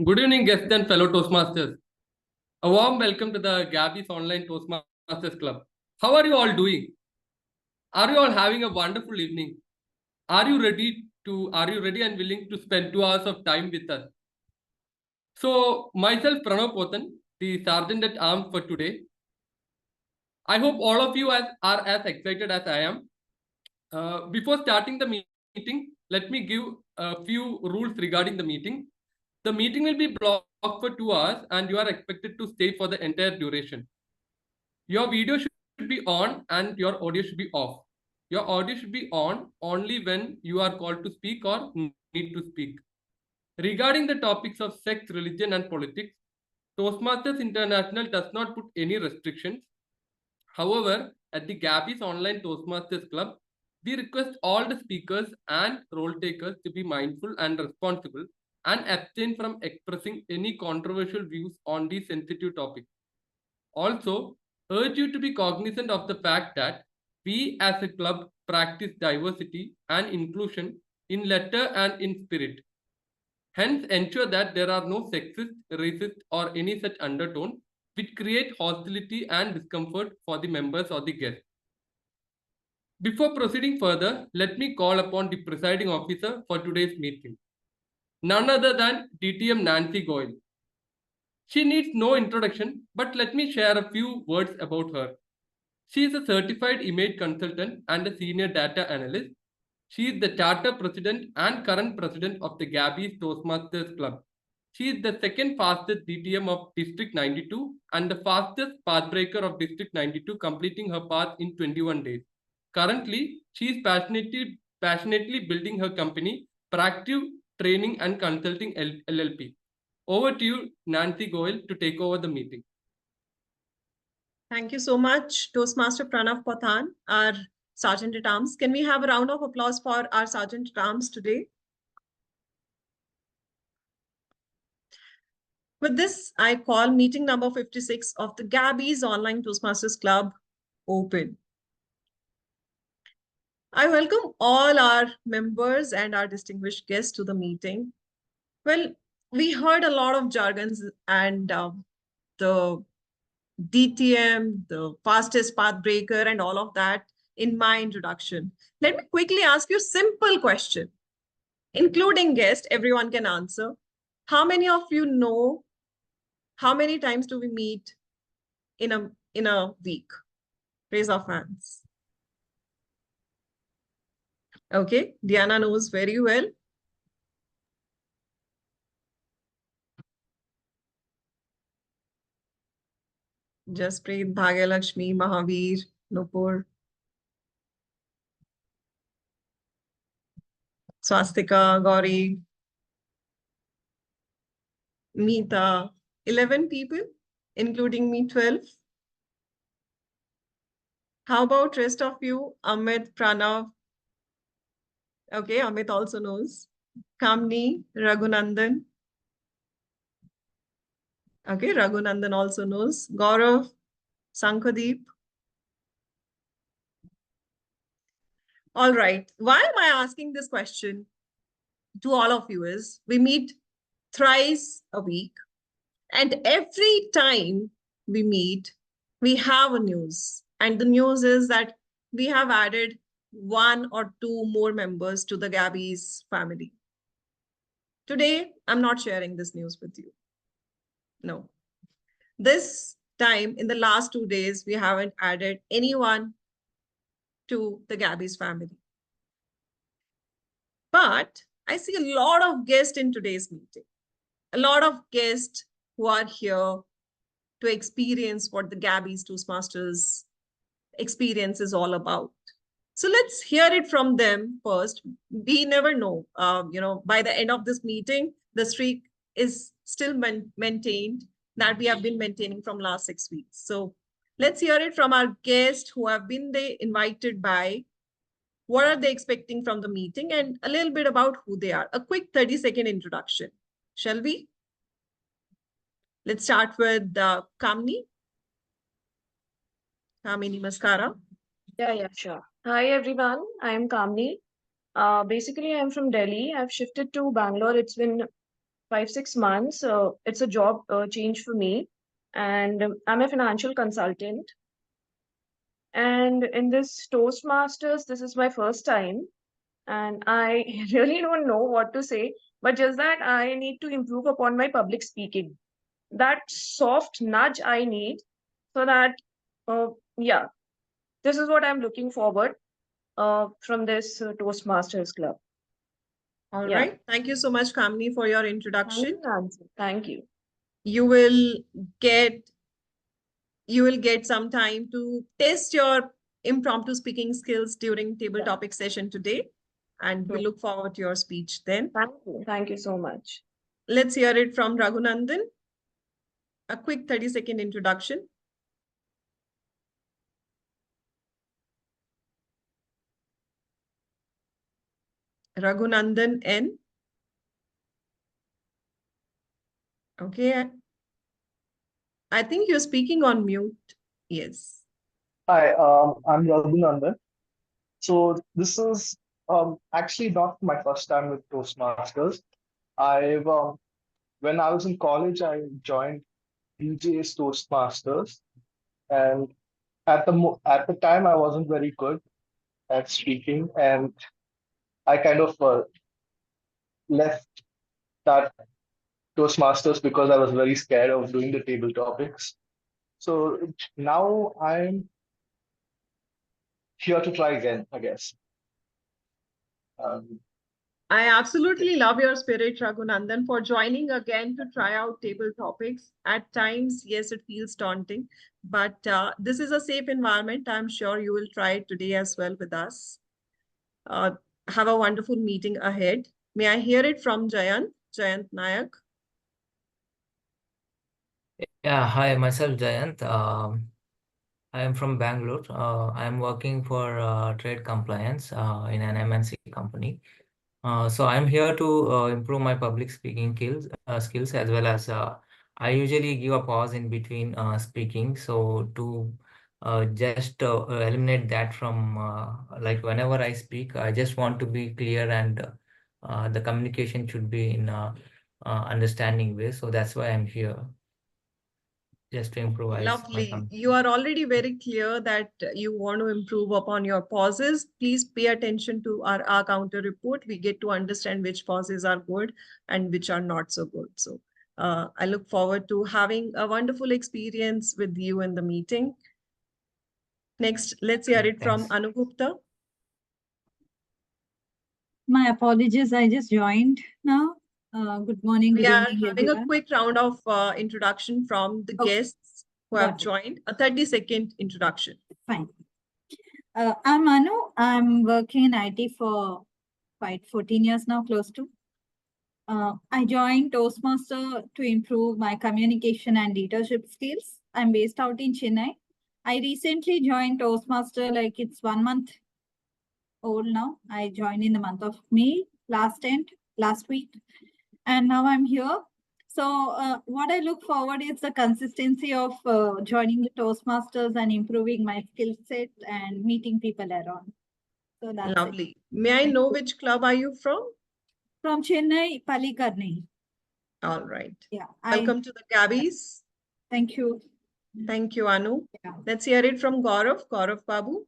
Good evening, guests and fellow Toastmasters. A warm welcome to the Gabbys Online Toastmasters Club. How are you all doing? Are you all having a wonderful evening? Are you ready and willing to spend 2 hours of time with us? So, myself, Pranav Pothan, the Sergeant at Arms for today. I hope all of you are as excited as I am. Before starting the meeting, let me give a few rules regarding the meeting. The meeting will be blocked for 2 hours and you are expected to stay for the entire duration. Your video should be on and your audio should be off. Your audio should be on only when you are called to speak or need to speak. Regarding the topics of sex, religion, and politics, Toastmasters International does not put any restrictions. However, at the Gabbys Online Toastmasters Club, we request all the speakers and role takers to be mindful and responsible and abstain from expressing any controversial views on these sensitive topics. Also, urge you to be cognizant of the fact that we as a club practice diversity and inclusion in letter and in spirit. Hence, ensure that there are no sexist, racist, or any such undertone which create hostility and discomfort for the members or the guests. Before proceeding further, let me call upon the presiding officer for today's meeting. None other than DTM Nancy Goel. She needs no introduction, but let me share a few words about her. She is a certified image consultant and a senior data analyst. She is the charter president and current president of the Gabbys Toastmasters Club. She is the second fastest DTM of District 92 and the fastest pathbreaker of District 92, completing her path in 21 days. Currently, she is passionately building her company, Proactive Training and Consulting LLP. Over to you, Nancy Goel, to take over the meeting. Thank you so much, Toastmaster Pranav Pothan, our Sergeant at Arms. Can we have a round of applause for our Sergeant at Arms today? With this, I call meeting number 56 of the Gabbys Online Toastmasters Club open. I welcome all our members and our distinguished guests to the meeting. Well, we heard a lot of jargons and the DTM, the fastest path breaker, and all of that in my introduction. Let me quickly ask you a simple question, including guest, everyone can answer. How many of you know how many times do we meet in a week? Raise of hands. Okay, Diana knows very well. Jasprit, Bhagyalakshmi, Mahavir, Nupur, Swastika, Gauri, Mita, 11 people, including me, 12. How about rest of you? Amit, Pranav. Okay, Amit also knows. Kamni, Raghunandan. Okay, Raghunandan also knows. Gaurav, Sankadeep. All right. Why am I asking this question to all of you is we meet thrice a week. And every time we meet, we have a news. And the news is that we have added 1 or 2 more members to the Gabbys family. Today, I'm not sharing this news with you. No. This time, in the last 2 days, we haven't added anyone to the Gabbys family. But I see a lot of guests in today's meeting. A lot of guests who are here to experience what the Gabbys Toastmasters experience is all about. So let's hear it from them first. We never know, by the end of this meeting, the streak is still maintained that we have been maintaining from last 6 weeks. So let's hear it from our guests who have been invited by, what are they expecting from the meeting, and a little bit about who they are. A quick 30-second introduction. Shall we? Let's start with Kamni. Kamini Mascara. Yeah, sure. Hi, everyone. I'm Kamni. Basically, I'm from Delhi. I've shifted to Bangalore. It's been 5-6 months. It's a job change for me, and I'm a financial consultant. And in this Toastmasters, this is my first time, and I really don't know what to say, but just that I need to improve upon my public speaking. That soft nudge I need, so that, yeah, this is what I'm looking forward from this Toastmasters Club. All Yeah. right. Thank you so much, Kamini, for your Thank introduction. you, Nancy. Thank you. You will get some time to test your impromptu speaking skills during table Yeah. topic session today, and we look forward to your speech then. Thank you. Thank you so much. Let's hear it from Raghunandan. A quick 30-second introduction. Raghunandan N. Okay. I think you're speaking on mute. Yes. Hi, I'm Raghunandan. So this is actually not my first time with Toastmasters. I've when I was in college, I joined DJ's Toastmasters, and at the time I wasn't very good at speaking, and I kind of left that Toastmasters because I was very scared of doing the table topics. So now I'm here to try again, I guess. I absolutely love your spirit, Raghunandan, for joining again to try out table topics. At times, yes, it feels daunting, but this is a safe environment. I'm sure you will try it today as well with us. Have a wonderful meeting ahead. May I hear it from Jayant Nayak? Yeah, hi, myself Jayant. I am from Bangalore. I am working for trade compliance in an MNC company. So I'm here to improve my public speaking skills as well as I usually give a pause in between speaking. So to just eliminate that from like whenever I speak, I just want to be clear and the communication should be in understanding way. So that's why I'm here, just to improvise my Lovely. You are already very clear that you want to improve upon your pauses. Please pay attention to our counter report. We get to understand which pauses are good and which are not so good. So I look forward to having a wonderful experience with you in the meeting. Next, let's hear it from Thanks. Gupta. My apologies, I just joined now. Good morning, We good are evening, having a everyone. quick round of introduction from the Okay. guests who have Got it. joined. A 30-second introduction. Fine. I'm Anu. I'm working in IT for quite 14 years now, close to. I joined Toastmaster to improve my communication and leadership skills. I'm based out in Chennai. I recently joined Toastmaster, like it's 1 month old now. I joined in the month of May last week. And now I'm here. So what I look forward is the consistency of joining the Toastmasters and improving my skill set and meeting people around. So that's Lovely. it. May I know which club are you from? From Chennai, Palikarnai. All right. Yeah. Welcome to the Gabbys. Thank you. Thank you, Anu. Yeah. Let's hear it from Gaurav. Gaurav Babu.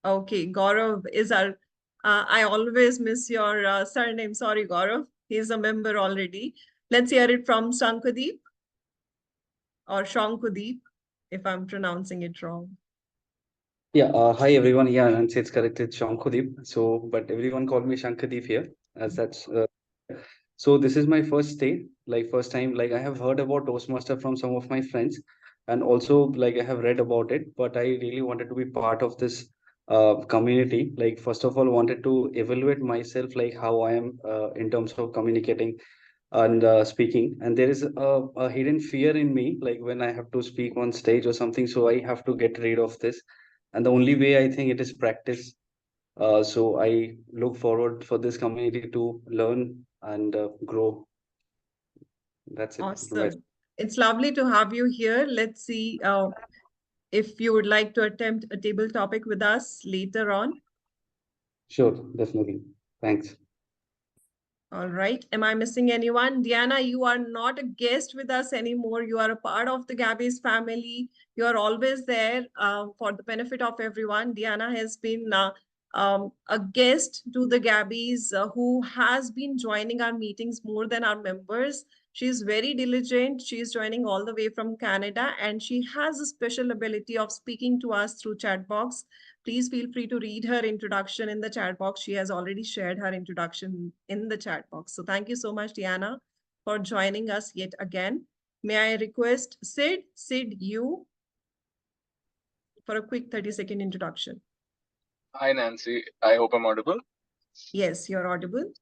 Okay, Gaurav is our, I always miss your surname. Sorry, Gaurav. He's a member already. Let's hear it from Shankadeep or Shankadeep, if I'm pronouncing it wrong. Yeah, hi everyone. Yeah, and it's correct. It's Shankhadeep. So, but everyone call me Shankadeep here, as that's. So this is my first stay, like first time. Like I have heard about Toastmaster from some of my friends, and also like I have read about it. But I really wanted to be part of this community. Like first of all, wanted to evaluate myself, like how I am in terms of communicating and speaking. And there is a hidden fear in me, like when I have to speak on stage or something. So I have to get rid of this, and the only way I think it is practice. So I look forward for this community to learn and grow. That's it. Awesome. It's lovely to have you here. Let's see if you would like to attempt a table topic with us later on. Sure, definitely. Thanks. All right. Am I missing anyone? Diana, you are not a guest with us anymore. You are a part of the Gabbys family. You are always there for the benefit of everyone. Diana has been a guest to the Gabbys who has been joining our meetings more than our members. She is very diligent. She is joining all the way from Canada, and she has a special ability of speaking to us through chat box. Please feel free to read her introduction in the chat box. She has already shared her introduction in the chat box. So thank you so much, Diana, for joining us yet again. May I request Sid, you for a quick 30-second introduction. Hi, Nancy. I hope I'm audible. Yes, you're audible.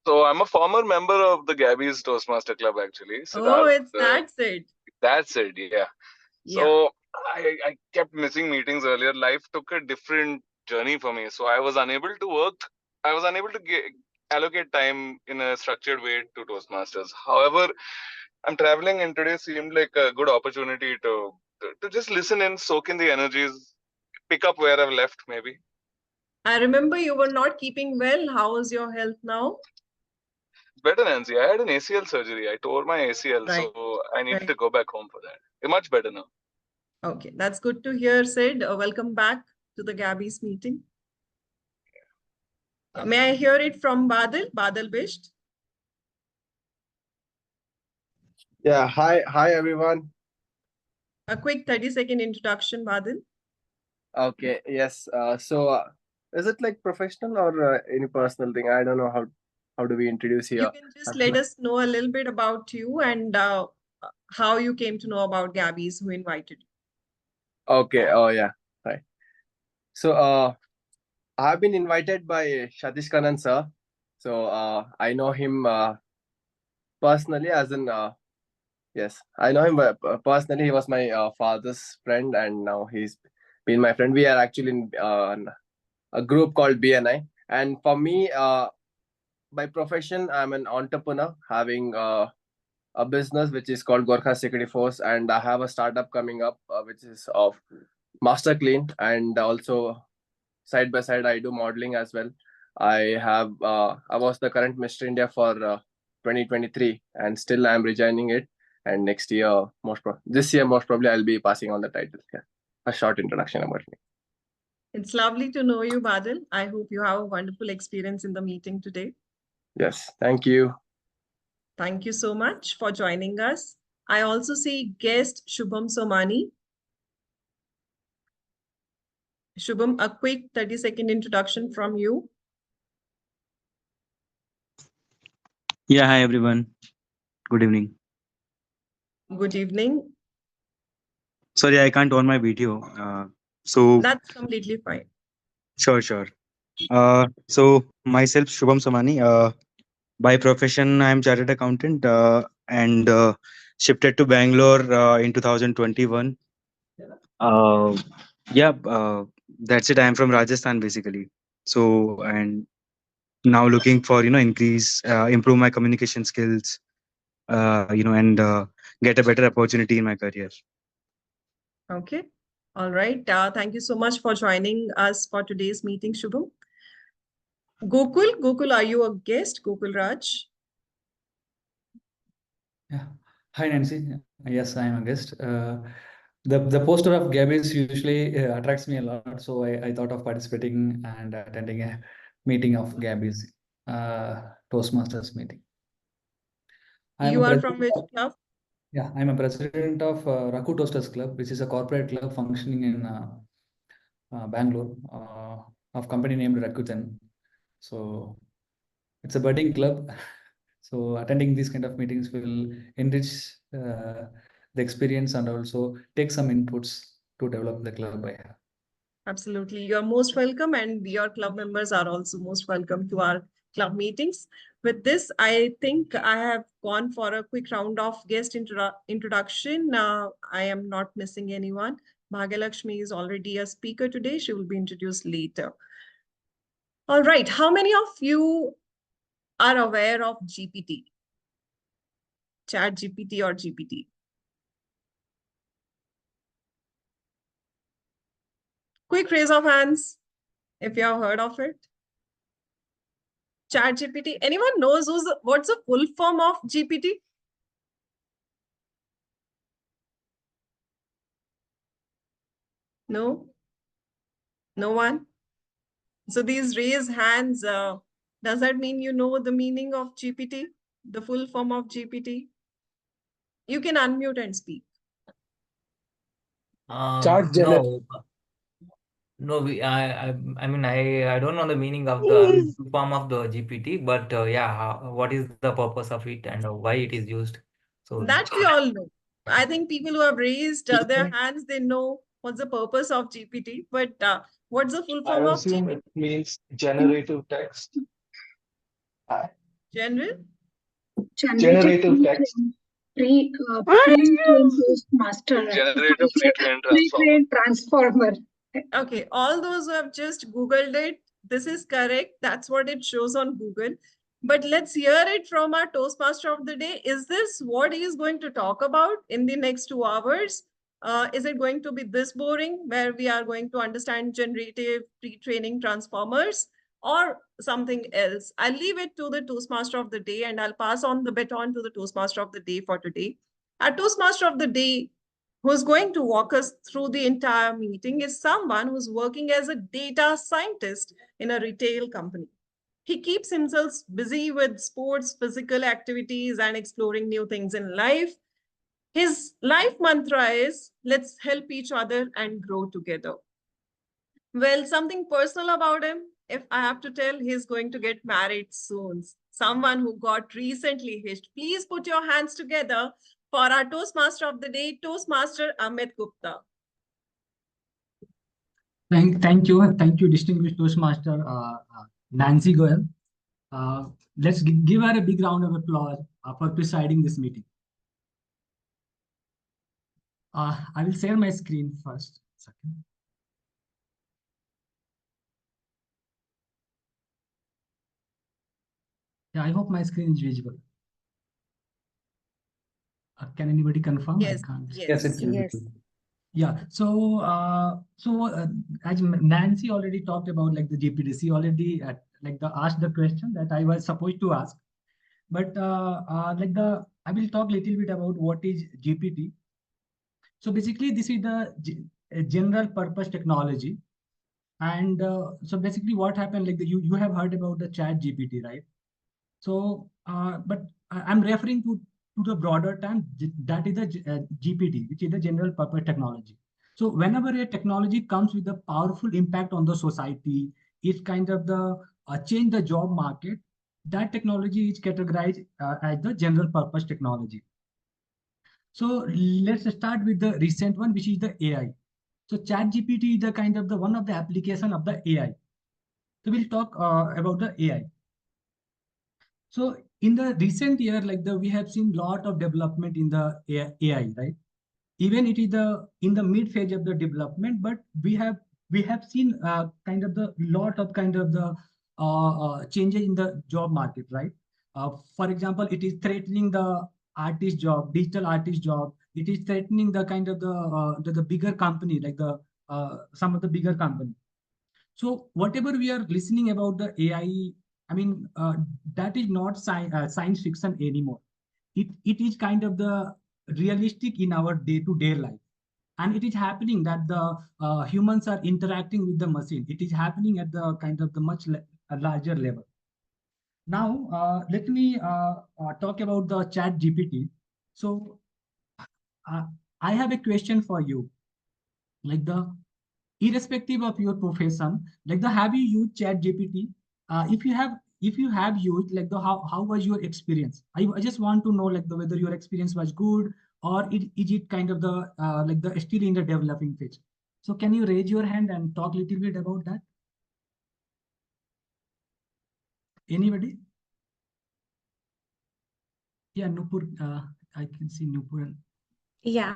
So I'm a former member of the Gabbys Toastmaster Club, actually. Oh, it's that Sid. That's it, yeah. So I kept missing meetings earlier. Life took a different journey for me. So I was unable to work. I was unable to allocate time in a structured way to Toastmasters. However, I'm traveling and today seemed like a good opportunity to just listen and soak in the energies, pick up where I've left maybe. I remember you were not keeping well. How is your health now? Better, Nancy. I had an ACL surgery. I tore my ACL, so I need to go back home for that. Much better now. Okay, that's good to hear, Sid. Welcome back to the Gabbys meeting. May I hear it from Badal? Badal Bisht. Yeah, hi everyone. A quick 30-second introduction, Badal. Okay, yes. Is it like professional or any personal thing? I don't know how do we introduce here. You can just let us know a little bit about you and how you came to know about Gabbys, who invited you. Okay. Oh yeah. Right. So I have been invited by Kannan sir. So I know him personally, as in yes, I know him personally. He was my father's friend, and now he's been my friend. We are actually in a group called BNI. And for me, by profession, I'm an entrepreneur having a business which is called Gorkha Security Force, and I have a startup coming up which is of Master Clean, and also side by side I do modeling as well. I was the current Mr. India for 2023, and still I'm rejoining it. And next year, this year most probably I'll be passing on the title. Yeah, a short introduction about me. It's lovely to know you, Badal. I hope you have a wonderful experience in the meeting today. Yes, thank you. Thank you so much for joining us. I also see guest Shubham Somani. Shubham, a quick 30-second introduction from you. Yeah, hi everyone. Good evening. Good evening. Sorry, I can't on my video. So that's completely fine. Sure. So myself, Shubham Somani. By profession, I'm chartered accountant and shifted to Bangalore in 2021. That's it. I'm from Rajasthan basically. So, and now looking for improve my communication skills, and get a better opportunity in my career. Okay. All right. Thank you so much for joining us for today's meeting, Shubham. Gokul, are you a guest? Gokul Raj? Yeah. Hi, Nancy. Yes, I am a guest. The poster of Gabbys usually attracts me a lot, so I thought of participating and attending a meeting of Gabbys, Toastmasters meeting. You are from which club? Yeah, I'm a president of Raku Toasters Club, which is a corporate club functioning in Bangalore, of company named Rakuten. So it's a budding club. So attending these kind of meetings will enrich the experience and also take some inputs to develop the club I have. Absolutely. You're most welcome, and your club members are also most welcome to our club meetings. With this, I think I have gone for a quick round of guest introduction. I am not missing anyone. Bhagyalakshmi is already a speaker today. She will be introduced later. All right. How many of you are aware of GPT? Chat GPT or GPT? Quick raise of hands if you have heard of it. ChatGPT. Anyone knows what's the full form of GPT? No? No one? So these raised hands, does that mean you know the meaning of GPT? The full form of GPT? You can unmute and speak. No, I mean, I don't know the meaning of the full form of the GPT, but yeah, what is the purpose of it and why it is used? So That we all know. I think people who have raised their hands, they know what's the purpose of GPT, but what's the full form I of assume GPT? it means generative text. General? Generative text. Pre-trained Toastmaster. Generative pre-trained transformer. Pre-trained transformer. Okay, all those who have just Googled it, this is correct. That's what it shows on Google. But let's hear it from our Toastmaster of the day. Is this what he is going to talk about in the next 2 hours? Is it going to be this boring, where we are going to understand generative pre-training transformers, or something else? I'll leave it to the Toastmaster of the day, and I'll pass on the baton to the Toastmaster of the day for today. Our Toastmaster of the day, who's going to walk us through the entire meeting, is someone who's working as a data scientist in a retail company. He keeps himself busy with sports, physical activities, and exploring new things in life. His life mantra is, let's help each other and grow together. Well, something personal about him, if I have to tell, he's going to get married soon. Someone who got recently hitched. Please put your hands together for our Toastmaster of the day, Toastmaster Amit Gupta. Thank you, distinguished Toastmaster Nancy Goel. Let's give her a big round of applause for presiding this meeting. I will share my screen first. Second. Yeah, I hope my screen is visible. Can anybody confirm? Yes. I can't. Yes, it's visible. Yeah. So, as Nancy already talked about, like the GPT, she already asked the question that I was supposed to ask, but I will talk a little bit about what is GPT. So basically, this is the general purpose technology, and so basically, what happened? You have heard about the Chat GPT, right? So, but I'm referring to the broader term, that is the GPT, which is the general purpose technology. So whenever a technology comes with a powerful impact on the society, it's kind of the change the job market, that technology is categorized as the general purpose technology. So let's start with the recent one, which is the AI. So ChatGPT is the kind of the one of the application of the AI. So we'll talk about the AI. So in the recent year, we have seen a lot of development in the AI, right? Even it is in the mid phase of the development, but we have seen kind of the lot of kind of the changes in the job market, right? For example, it is threatening the artist job, digital artist job. It is threatening the kind of the bigger company, like the some of the bigger company. So whatever we are listening about the AI, I mean, that is not science fiction anymore. It is kind of the realistic in our day-to-day life. And it is happening that the humans are interacting with the machine. It is happening at the kind of the much larger level. Now, let me talk about the Chat GPT. So I have a question for you. Irrespective of your profession, have you used Chat GPT? If you have used, how was your experience? I just want to know whether your experience was good, or is it kind of the still in the developing phase. So can you raise your hand and talk a little bit about that? Anybody? Yeah, Nupur, I can see Nupur. Yeah.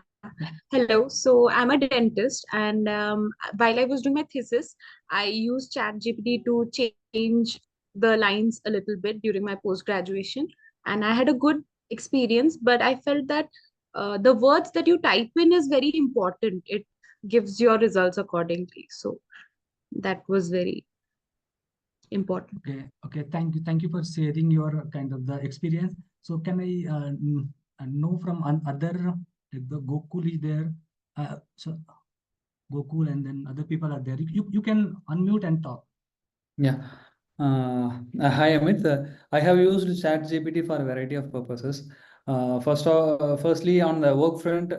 Hello. So I'm a dentist, and while I was doing my thesis, I used ChatGPT to change the lines a little bit during my post graduation, and I had a good experience. But I felt that the words that you type in is very important. It gives your results accordingly. So that was very. important. Okay. Thank you for sharing your kind of the experience. So can I know from other, like the Gokul is there, so Gokul and then other people are there. You can unmute and talk. Yeah. Hi, Amit. I have used ChatGPT for a variety of purposes. Firstly, on the work front,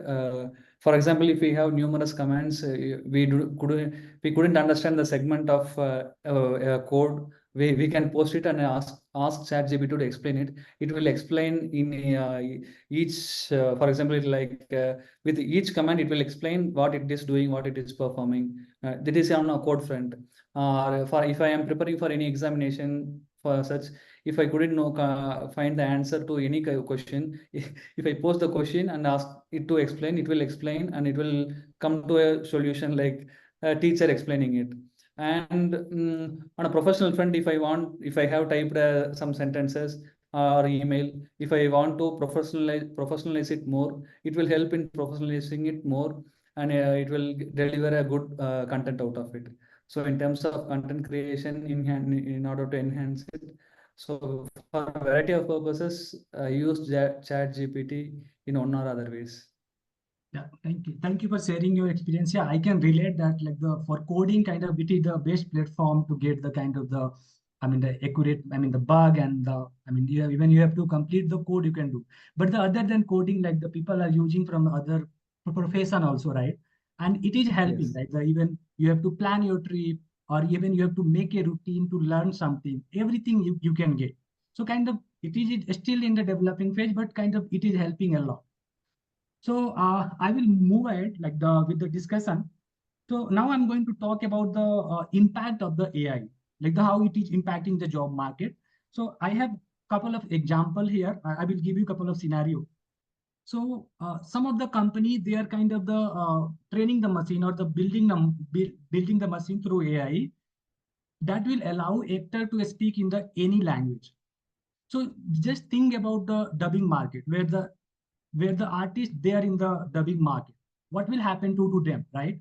for example, if we have numerous commands, we couldn't understand the segment of code. We can post it and ask ChatGPT to explain it. It will explain in each, for example, with each command, it will explain what it is doing, what it is performing. That is on a code front. For if I am preparing for any examination for such, if I couldn't find the answer to any question, if I post the question and ask it to explain, it will explain and it will come to a solution like a teacher explaining it. And on a professional front, if I have typed some sentences or email, if I want to professionalize it more, it will help in professionalizing it more, and it will deliver a good content out of it. So in terms of content creation, in order to enhance it, so for a variety of purposes, I use ChatGPT in one or other ways. Yeah, thank you. Thank you for sharing your experience. Yeah, I can relate that like for coding kind of it is the best platform to get the kind of the accurate, the bug and even you have to complete the code you can do. But the other than coding, like the people are using from other profession also, right? And it is helping, Yes. like even you have to plan your trip or even you have to make a routine to learn something, everything you can get. So kind of it is still in the developing phase, but kind of it is helping a lot. So I will move ahead with the discussion. So now I'm going to talk about the impact of the AI, like how it is impacting the job market. So I have a couple of examples here. I will give you a couple of scenarios. So some of the company, they are kind of the training the machine or the building the machine through AI that will allow actor to speak in the any language. So just think about the dubbing market where the artists, they are in the dubbing market. What will happen to them, right?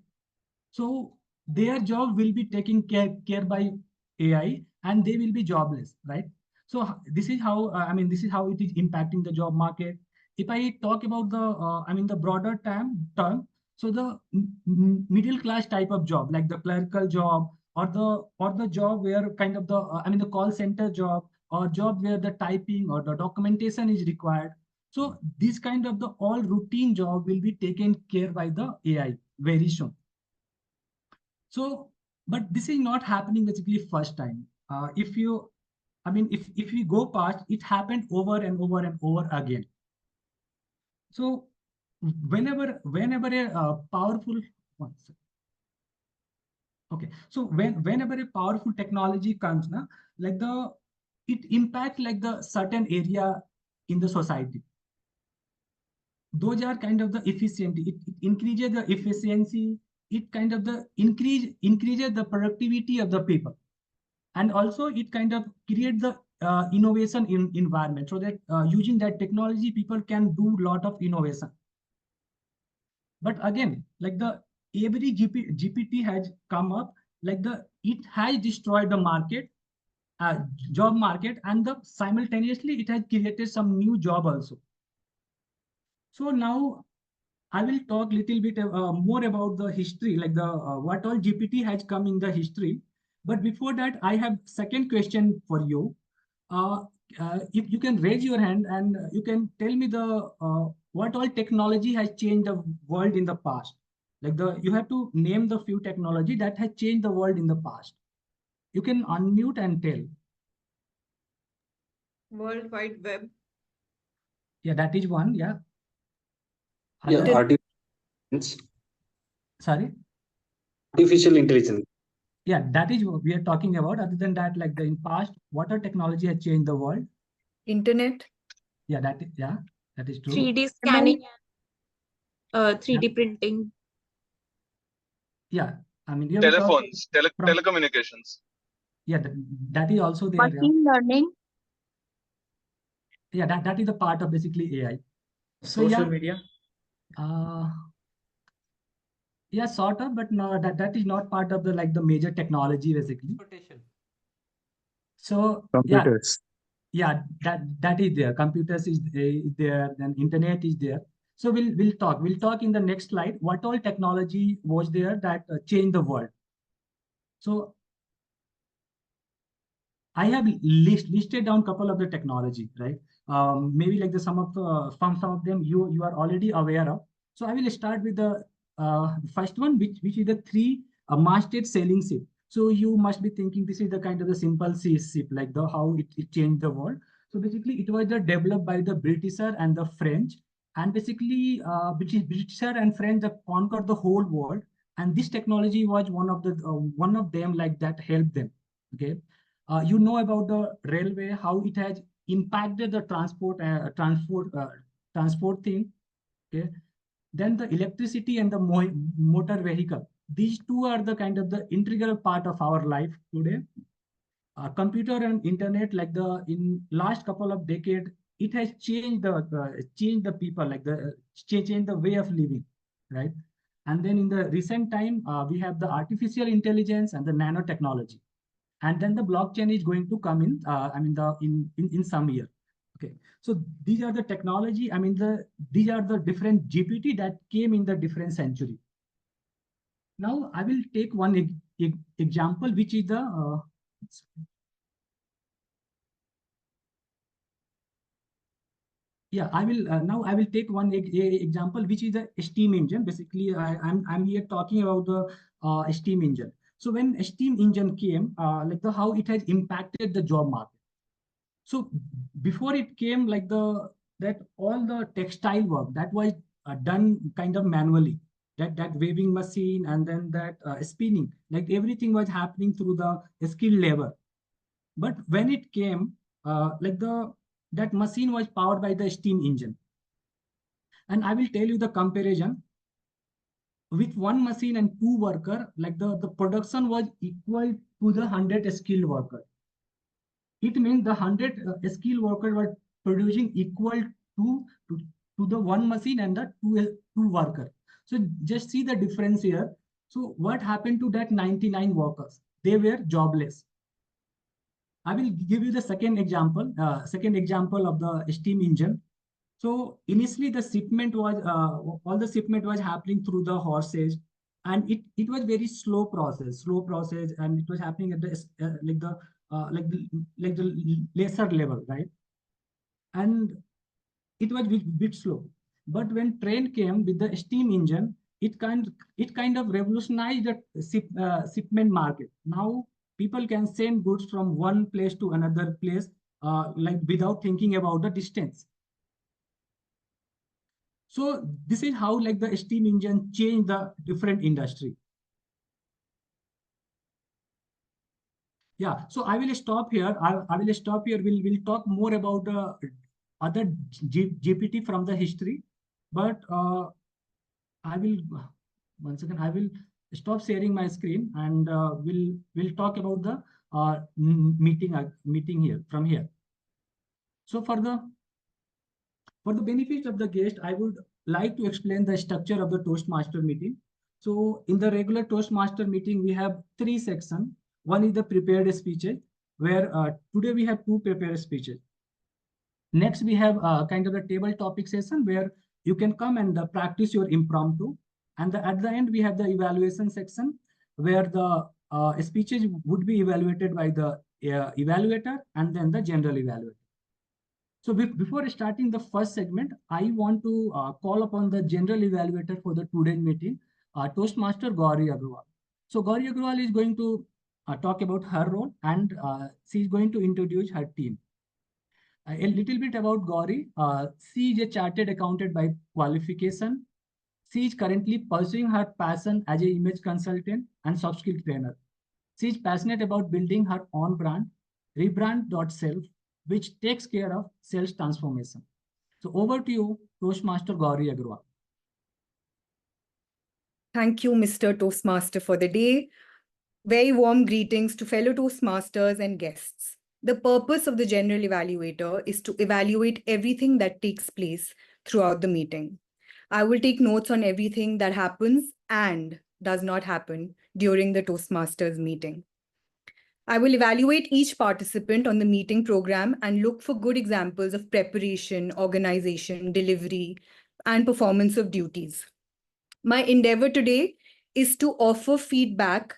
So their job will be taken care by AI and they will be jobless, right? So this is how this is how it is impacting the job market. If I talk about the broader term, so the middle class type of job, like the clerical job or the job where kind of the call center job or job where the typing or the documentation is required. So this kind of the all routine job will be taken care by the AI very soon. So, but this is not happening basically first time. If we go past, it happened over and over and over again. So whenever a powerful, okay, so whenever a powerful technology comes, it impacts like the certain area in the society. Those are kind of the efficiency. It increases the efficiency. It kind of the increases the productivity of the people, and also it kind of creates the innovation in environment, so that using that technology, people can do a lot of innovation. But again, like the every GPT has come up, it has destroyed the market, job market, and simultaneously it has created some new job also. So now I will talk a little bit more about the history, like what all GPT has come in the history. But before that, I have second question for you. If you can raise your hand and you can tell me what all technology has changed the world in the past. You have to name the few technology that has changed the world in the past. You can unmute and tell. World Wide Web. Yeah, that is one. Yeah. Yeah, Other? artificial intelligence. Sorry? Artificial intelligence. Yeah, that is what we are talking about. Other than that, like in past, what our technology has changed the world? Internet. Yeah, that is true. 3D scanning, 3D Yeah. printing. Yeah, you have Telephones, telecommunications. Yeah, that is also there. Machine learning. Yeah, that is the part of basically AI. Social media. Yeah, sort of, but no, that is not part of the major technology basically. Transportation. So Computers. yeah, that is there. Computers is there, then internet is there. So we'll talk in the next slide what all technology was there that changed the world. So I have listed down a couple of the technology, right? Maybe like some of them you are already aware of. So I will start with the first one, which is the three masted sailing ship. So you must be thinking this is the kind of the simple sea ship, like the how it changed the world. So basically, it was developed by the Britisher and the French, and basically, Britisher and French conquered the whole world, and this technology was one of them like that helped them. Okay. You know about the railway, how it has impacted the transport thing. Okay. Then the electricity and the motor vehicle. These two are the kind of the integral part of our life today. Computer and internet, like in last couple of decades, it has changed the people, like changed the way of living, right? And then in the recent time, we have the artificial intelligence and the nanotechnology. And then the blockchain is going to come in, in some year. Okay, so these are the technology. These are the different GPT that came in the different century. Now I will take one example, which is the now I will take one example, which is the steam engine. Basically, I'm here talking about the steam engine. So when a steam engine came, how it has impacted the job market. So before it came, that all the textile work that was done kind of manually, that weaving machine and then that spinning, like everything was happening through the skilled labor. But when it came, that machine was powered by the steam engine. And I will tell you the comparison. With one machine and two worker, like the production was equal to the 100 skilled worker. It means the 100 skilled worker were producing equal to the one machine and the two worker. So just see the difference here. So what happened to that 99 workers? They were jobless. I will give you the second example of the steam engine. So initially the shipment was all the shipment was happening through the horses, and it was very slow process, and it was happening at the the lesser level, right? And it was bit slow. But when train came with the steam engine, it kind of revolutionized the shipment market. Now people can send goods from one place to another place, without thinking about the distance. So this is how the steam engine changed the different industry. Yeah, so I will stop here. I will stop here. We'll talk more about the other GPT from the history, but I will once again I will stop sharing my screen, and we'll talk about the meeting here from here. So for the benefit of the guest, I would like to explain the structure of the Toastmaster meeting. So in the regular Toastmaster meeting, we have three sections. One is the prepared speeches, where today we have two prepared speeches. Next, we have kind of a table topic session where you can come and practice your impromptu. And at the end, we have the evaluation section where the speeches would be evaluated by the evaluator and then the general evaluator. So before starting the first segment, I want to call upon the general evaluator for the today's meeting, Toastmaster Gauri Aggarwal. So Gauri Aggarwal is going to talk about her role, and she's going to introduce her team. A little bit about Gauri. She is a chartered accountant by qualification. She is currently pursuing her passion as an image consultant and soft skill trainer. She is passionate about building her own brand, rebrand.self, which takes care of sales transformation. So over to you, Toastmaster Gauri Aggarwal. Thank you, Mr. Toastmaster, for the day. Very warm greetings to fellow Toastmasters and guests. The purpose of the General Evaluator is to evaluate everything that takes place throughout the meeting. I will take notes on everything that happens and does not happen during the Toastmasters meeting. I will evaluate each participant on the meeting program and look for good examples of preparation, organization, delivery, and performance of duties. My endeavor today is to offer feedback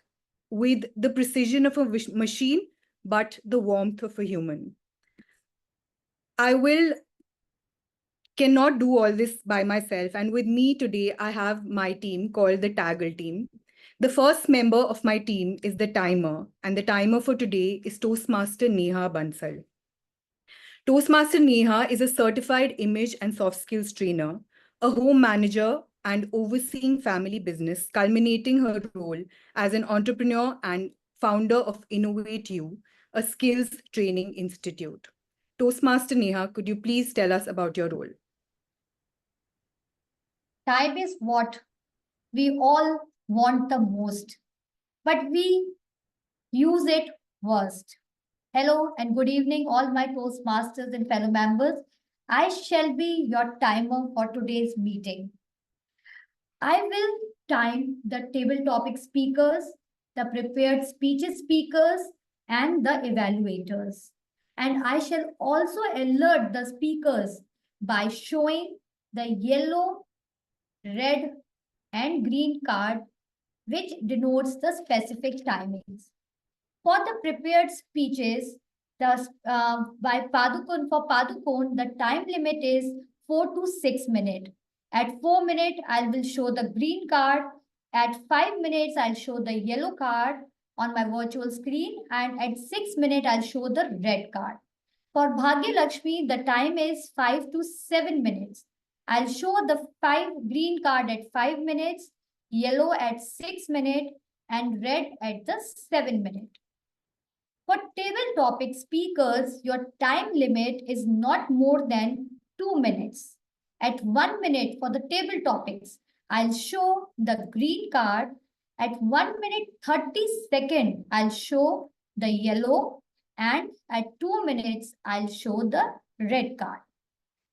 with the precision of a machine, but the warmth of a human. I cannot do all this by myself. And with me today, I have my team called the TAGL team. The first member of my team is the timer, and the timer for today is Toastmaster Neha Bansal. Toastmaster Neha is a certified image and soft skills trainer, a home manager, and overseeing family business, culminating her role as an entrepreneur and founder of Innovate You, a skills training institute. Toastmaster Neha, could you please tell us about your role? Time is what we all want the most, but we use it worst. Hello and good evening, all my Toastmasters and fellow members. I shall be your timer for today's meeting. I will time the table topic speakers, the prepared speeches speakers, and the evaluators. And I shall also alert the speakers by showing the yellow, red, and green card, which denotes the specific timings. For the prepared speeches, by Padukon, for Padukon, the time limit is 4 to 6 minutes. At 4 minutes, I will show the green card. At 5 minutes, I'll show the yellow card on my virtual screen. And at 6 minutes, I'll show the red card. For Bhagyalakshmi, the time is 5 to 7 minutes. I'll show the green card at 5 minutes, yellow at 6 minutes, and red at the 7 minutes. For table topic speakers, your time limit is not more than 2 minutes. At 1 minute for the table topics, I'll show the green card. At 1 minute 30 seconds, I'll show the yellow. And at 2 minutes, I'll show the red card.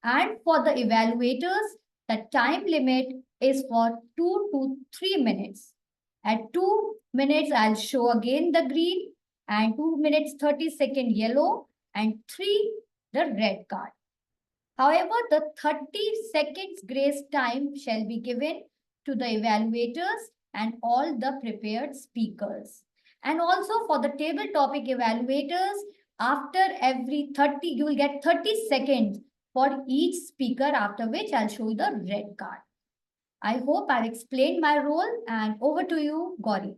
And for the evaluators, the time limit is for 2 to 3 minutes. At 2 minutes, I'll show again the green, and 2 minutes 30 seconds yellow, and 3 the red card. However, the 30 seconds grace time shall be given to the evaluators and all the prepared speakers. And also for the table topic evaluators, after every 30, you will get 30 seconds for each speaker, after which I'll show you the red card. I hope I've explained my role, and over to you, Gauri.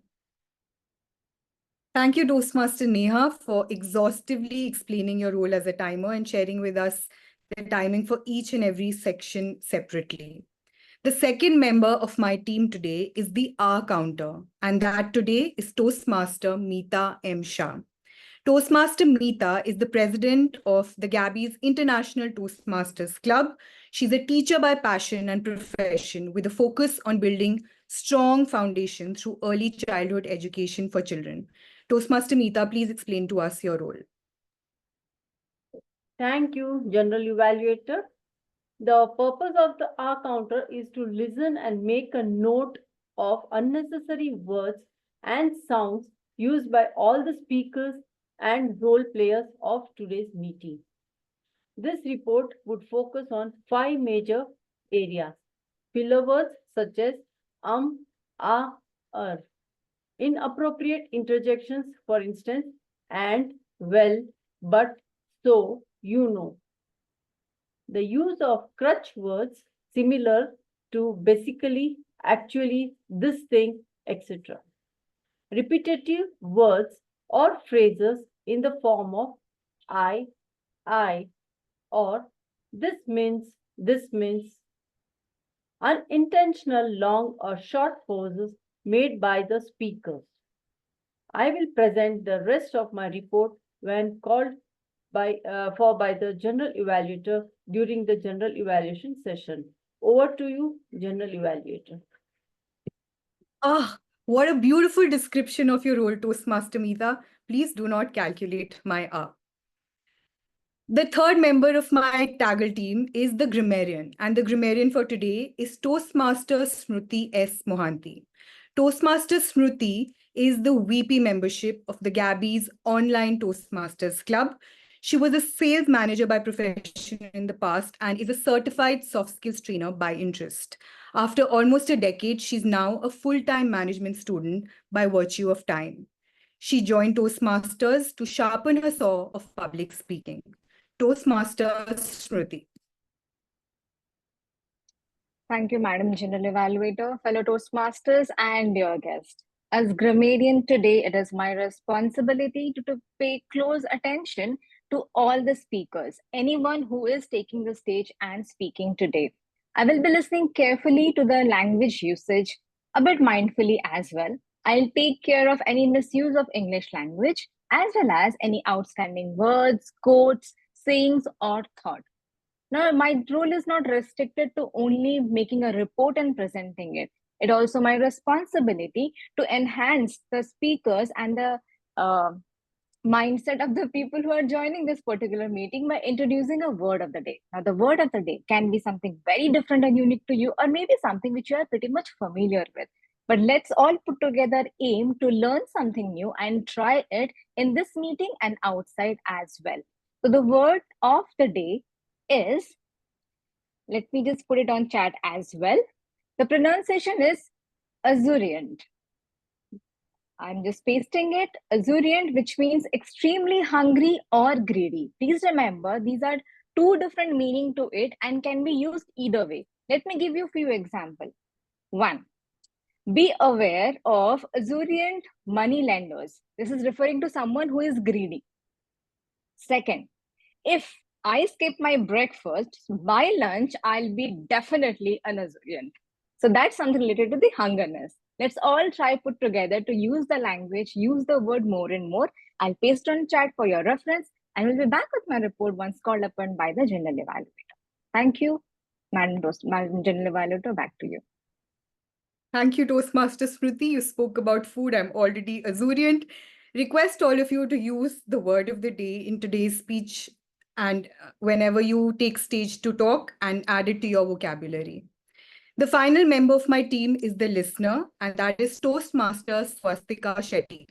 Thank you, Toastmaster Neha, for exhaustively explaining your role as a timer and sharing with us the timing for each and every section separately. The second member of my team today is the R counter, and that today is Toastmaster Mita M. Shah. Toastmaster Mita is the president of the Gabbys International Toastmasters Club. She's a teacher by passion and profession with a focus on building strong foundation through early childhood education for children. Toastmaster Mita, please explain to us your role. Thank you, General Evaluator. The purpose of the R counter is to listen and make a note of unnecessary words and sounds used by all the speakers and role players of today's meeting. This report would focus on 5 major areas. Filler words such as inappropriate interjections, for instance, and, well, but, so, you know. The use of crutch words similar to basically, actually, this thing, etc. Repetitive words or phrases in the form of I, or this means, unintentional long or short pauses made by the speakers. I will present the rest of my report when called by the General Evaluator during the General Evaluation session. Over to you, General Evaluator. Ah, what a beautiful description of your role, Toastmaster Mita. Please do not calculate my R. The third member of my TAGL team is the Grammarian, and the Grammarian for today is Toastmaster Smruti S. Mohanty. Toastmaster Smruti is the VP membership of the Gabbys Online Toastmasters Club. She was a sales manager by profession in the past and is a certified soft skills trainer by interest. After almost a decade, she's now a full-time management student by virtue of time. She joined Toastmasters to sharpen her saw of public speaking. Toastmasters Smruti. Thank you, Madam General Evaluator, fellow Toastmasters, and dear guest. As grammarian today, it is my responsibility to pay close attention to all the speakers, anyone who is taking the stage and speaking today. I will be listening carefully to the language usage, a bit mindfully as well. I'll take care of any misuse of English language, as well as any outstanding words, quotes, sayings, or thought. Now, my role is not restricted to only making a report and presenting it. It also my responsibility to enhance the speakers and the mindset of the people who are joining this particular meeting by introducing a word of the day. Now, the word of the day can be something very different and unique to you, or maybe something which you are pretty much familiar with. But let's all put together aim to learn something new and try it in this meeting and outside as well. So the word of the day is, let me just put it on chat as well. The pronunciation is azurient. I'm just pasting it, azurient, which means extremely hungry or greedy. Please remember, these are two different meanings to it and can be used either way. Let me give you a few examples. 1. Be aware of azurient money lenders. This is referring to someone who is greedy. 2nd, if I skip my breakfast, by lunch, I'll be definitely an azurient. So that's something related to the hungerness. Let's all try put together to use the language, use the word more and more. I'll paste on chat for your reference and we'll be back with my report once called upon by the General Evaluator. Thank you, Madam General Evaluator, back to you. Thank you, Toastmaster Smruti. You spoke about food. I'm already azurient. Request all of you to use the word of the day in today's speech and whenever you take stage to talk and add it to your vocabulary. The final member of my team is the listener, and that is Toastmaster Swastika Shetty.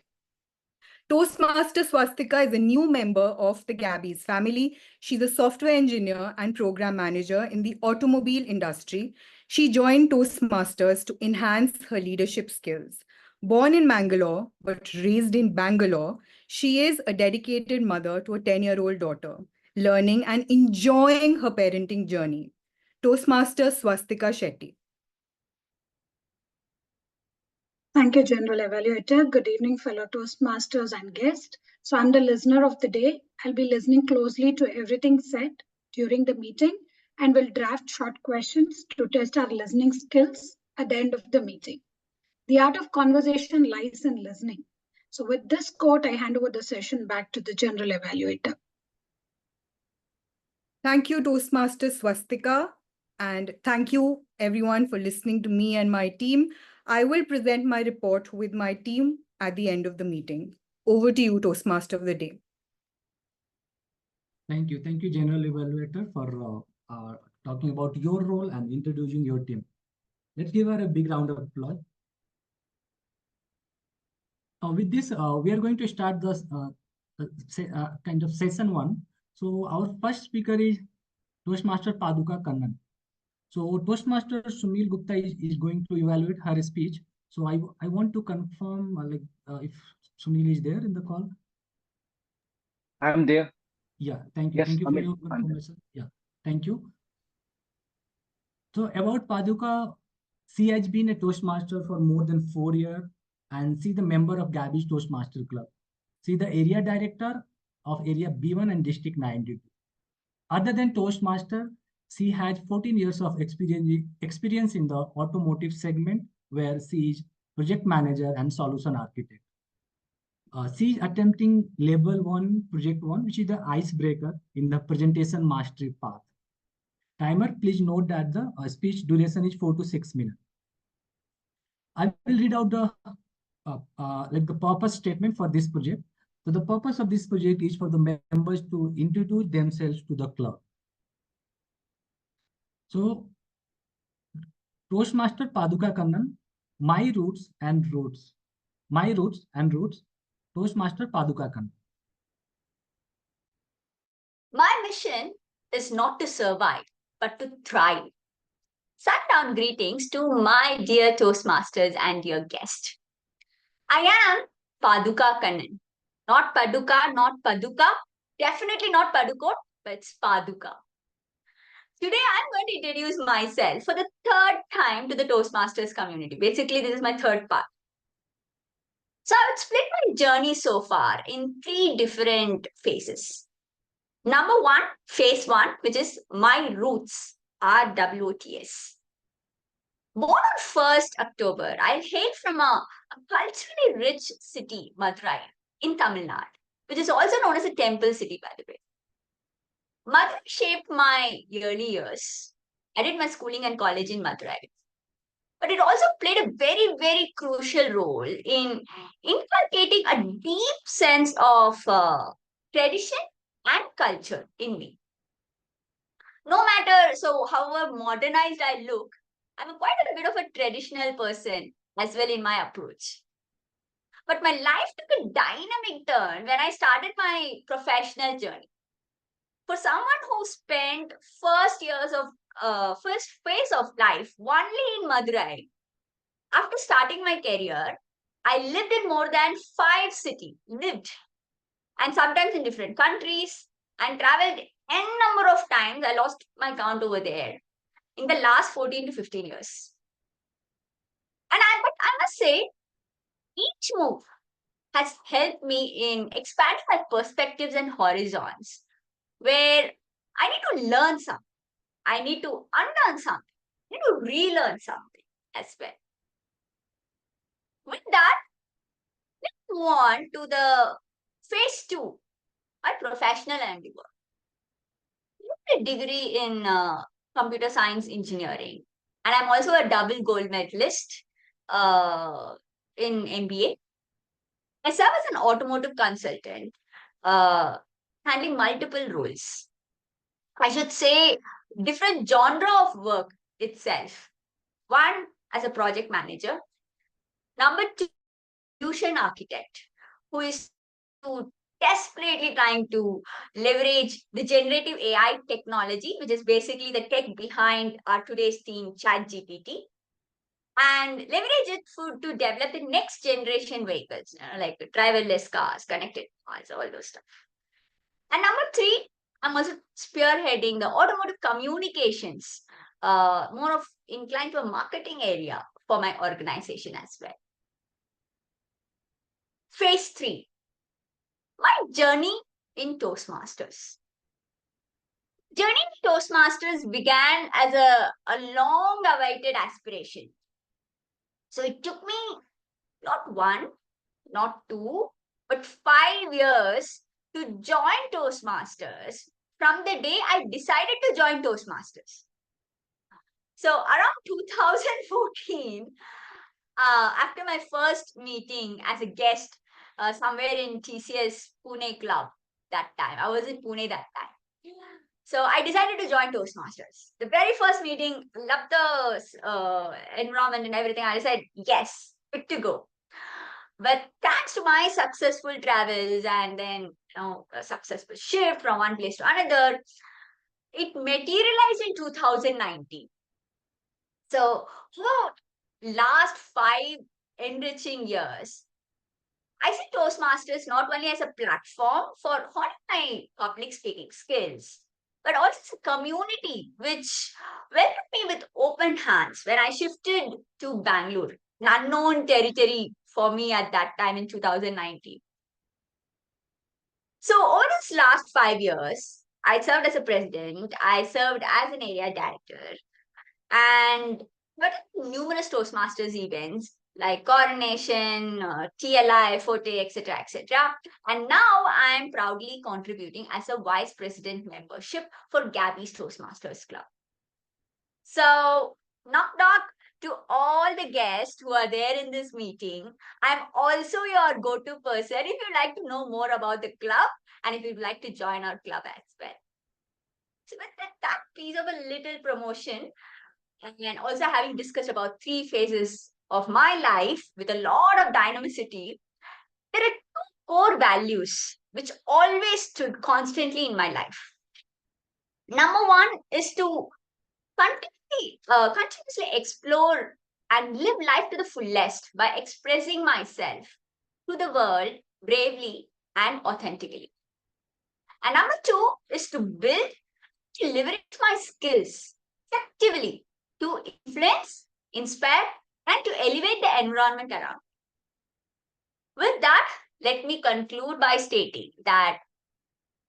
Toastmaster Swastika is a new member of the Gabbys family. She's a software engineer and program manager in the automobile industry. She joined Toastmasters to enhance her leadership skills. Born in Mangalore, but raised in Bangalore, she is a dedicated mother to a 10-year-old daughter, learning and enjoying her parenting journey. Toastmaster Swastika Shetty. Thank you, General Evaluator. Good evening, fellow Toastmasters and guests. So I'm the listener of the day. I'll be listening closely to everything said during the meeting and will draft short questions to test our listening skills at the end of the meeting. The art of conversation lies in listening. So with this quote, I hand over the session back to the General Evaluator. Thank you, Toastmaster Swastika. And thank you, everyone, for listening to me and my team. I will present my report with my team at the end of the meeting. Over to you, Toastmaster of the day. Thank you. Thank you, General Evaluator, for talking about your role and introducing your team. Let's give her a big round of applause. With this, we are going to start the kind of session 1. So our first speaker is Toastmaster Paduka Kannan. So Toastmaster Sunil Gupta is going to evaluate her speech. So I want to confirm if Sunil is there in the call. I'm there. Yeah, thank you. Yes, Thank you Amit, for your confirmation. Yeah, thank you. So about Paduka, she has been a Toastmaster for more than 4 years and she's the member of Gabbys Toastmaster Club. She's the area director of Area B1 and District 92. Other than Toastmaster, she has 14 years of experience in the automotive segment where she is project manager and solution architect. She is attempting level 1, project 1, which is the icebreaker in the presentation mastery path. Timer, please note that the speech duration is 4 to 6 minutes. I will read out the the purpose statement for this project. So the purpose of this project is for the members to introduce themselves to the club. So Toastmaster Paduka Kannan, my roots and roads. My roots and roots, Toastmaster Paduka Kannan. My mission is not to survive, but to thrive. Sundown greetings to my dear Toastmasters and dear guest. I am Paduka Kannan. Not Paduka, not Paduka. Definitely not Padukot, but it's Paduka. Today, I'm going to introduce myself for the third time to the Toastmasters community. Basically, this is my third part. So I would split my journey so far in 3 different phases. Number 1, phase 1, which is my roots, ROLETAKERS. Born on 1st October, I hail from a culturally rich city, Madurai, in Tamil Nadu, which is also known as a temple city, by the way. Madurai shaped my early years. I did my schooling and college in Madurai. But it also played a very, very crucial role in inculcating a deep sense of tradition and culture in me. No matter, however modernized I look, I'm quite a bit of a traditional person as well in my approach. But my life took a dynamic turn when I started my professional journey. For someone who spent first phase of life only in Madurai, after starting my career, I lived in more than 5 cities, and sometimes in different countries, and traveled n number of times. I lost my count over there in the last 14 to 15 years. But I must say, each move has helped me in expanding my perspectives and horizons, where I need to learn something, I need to unlearn something, I need to relearn something as well. With that, let's move on to the phase 2, my professional endeavor. I have a degree in computer science engineering, and I'm also a double gold medalist in MBA. I serve as an automotive consultant, handling multiple roles. I should say different genre of work itself. 1, as a project manager. Number 2, solution architect, who is desperately trying to leverage the generative AI technology, which is basically the tech behind our today's teen ChatGPT, and leverage it to develop the next generation vehicles, like driverless cars, connected cars, all those stuff. And number 3, I'm also spearheading the automotive communications, more of inclined to a marketing area for my organization as well. Phase 3, my journey in Toastmasters. Journey in Toastmasters began as a long-awaited aspiration. So it took me not 1, not 2, but 5 years to join Toastmasters from the day I decided to join Toastmasters. So around 2014, after my first meeting as a guest somewhere in TCS Pune club that time, I was in Pune that time. So I decided to join Toastmasters. The very first meeting, loved the environment and everything. I said, yes, good to go. But thanks to my successful travels and then a successful shift from one place to another, it materialized in 2019. So for last 5 enriching years, I see Toastmasters not only as a platform for honing my public speaking skills, but also as a community which welcomed me with open hands when I shifted to Bangalore, an unknown territory for me at that time in 2019. So over this last 5 years, I served as a president, I served as an area director, and but numerous Toastmasters events like coronation, TLI, Forte, etc., etc. And now I am proudly contributing as a vice president membership for Gabbys Toastmasters Club. So knock knock to all the guests who are there in this meeting. I'm also your go-to person if you'd like to know more about the club and if you'd like to join our club as well. So with that piece of a little promotion, and also having discussed about 3 phases of my life with a lot of dynamicity, there are two core values which always stood constantly in my life. Number one is to continuously explore and live life to the fullest by expressing myself to the world bravely and authentically. And number two is to build, to leverage my skills effectively to influence, inspire, and to elevate the environment around. With that, let me conclude by stating that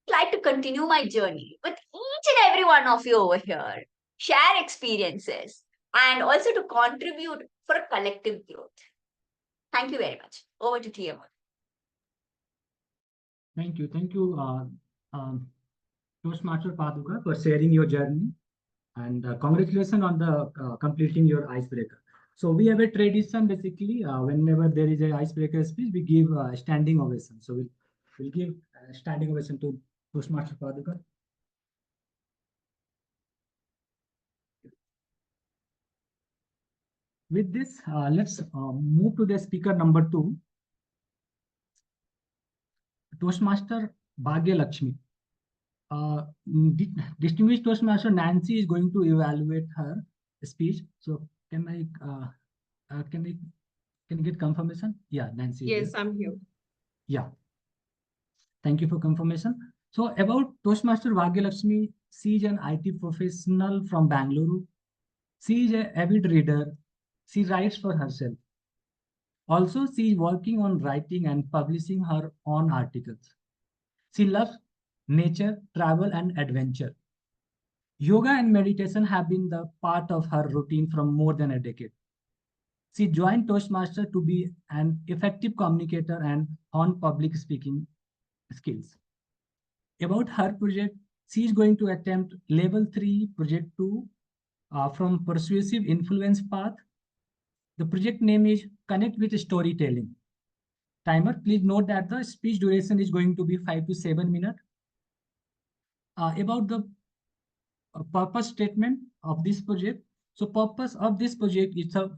I'd like to continue my journey with each and every one of you over here, share experiences, and also to contribute for a collective growth. Thank you very much. Over to TMOD. Thank you. Thank you, Toastmaster Paduka, for sharing your journey. And congratulations on the completing your icebreaker. So we have a tradition, basically, whenever there is an icebreaker speech, we give a standing ovation. So we'll give a standing ovation to Toastmaster Paduka. With this, let's move to the speaker number 2. Toastmaster Bhagyalakshmi. Distinguished Toastmaster Nancy is going to evaluate her speech. So can I get confirmation? Yeah, Nancy. Yes, I'm here. Yeah. Thank you for confirmation. So about Toastmaster Bhagyalakshmi, she is an IT professional from Bangalore. She is an avid reader. She writes for herself. Also, she is working on writing and publishing her own articles. She loves nature, travel, and adventure. Yoga and meditation have been the part of her routine from more than a decade. She joined Toastmaster to be an effective communicator and hone public speaking skills. About her project, she is going to attempt level 3, project 2 from Persuasive Influence Path. The project name is Connect with Storytelling. Timer, please note that the speech duration is going to be 5 to 7 minutes. About the purpose statement of this project. So purpose of this project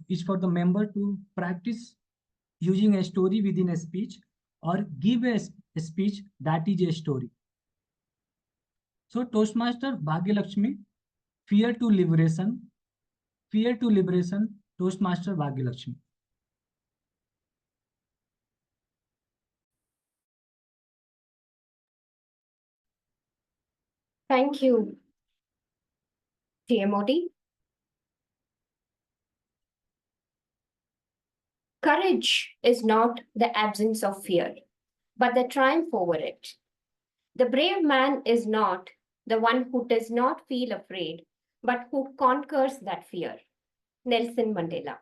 is for the member to practice using a story within a speech or give a speech that is a story. So Toastmaster Bhagyalakshmi, fear to liberation, Toastmaster Bhagyalakshmi. Thank you, TMOD. Courage is not the absence of fear, but the triumph over it. The brave man is not the one who does not feel afraid, but who conquers that fear. Nelson Mandela.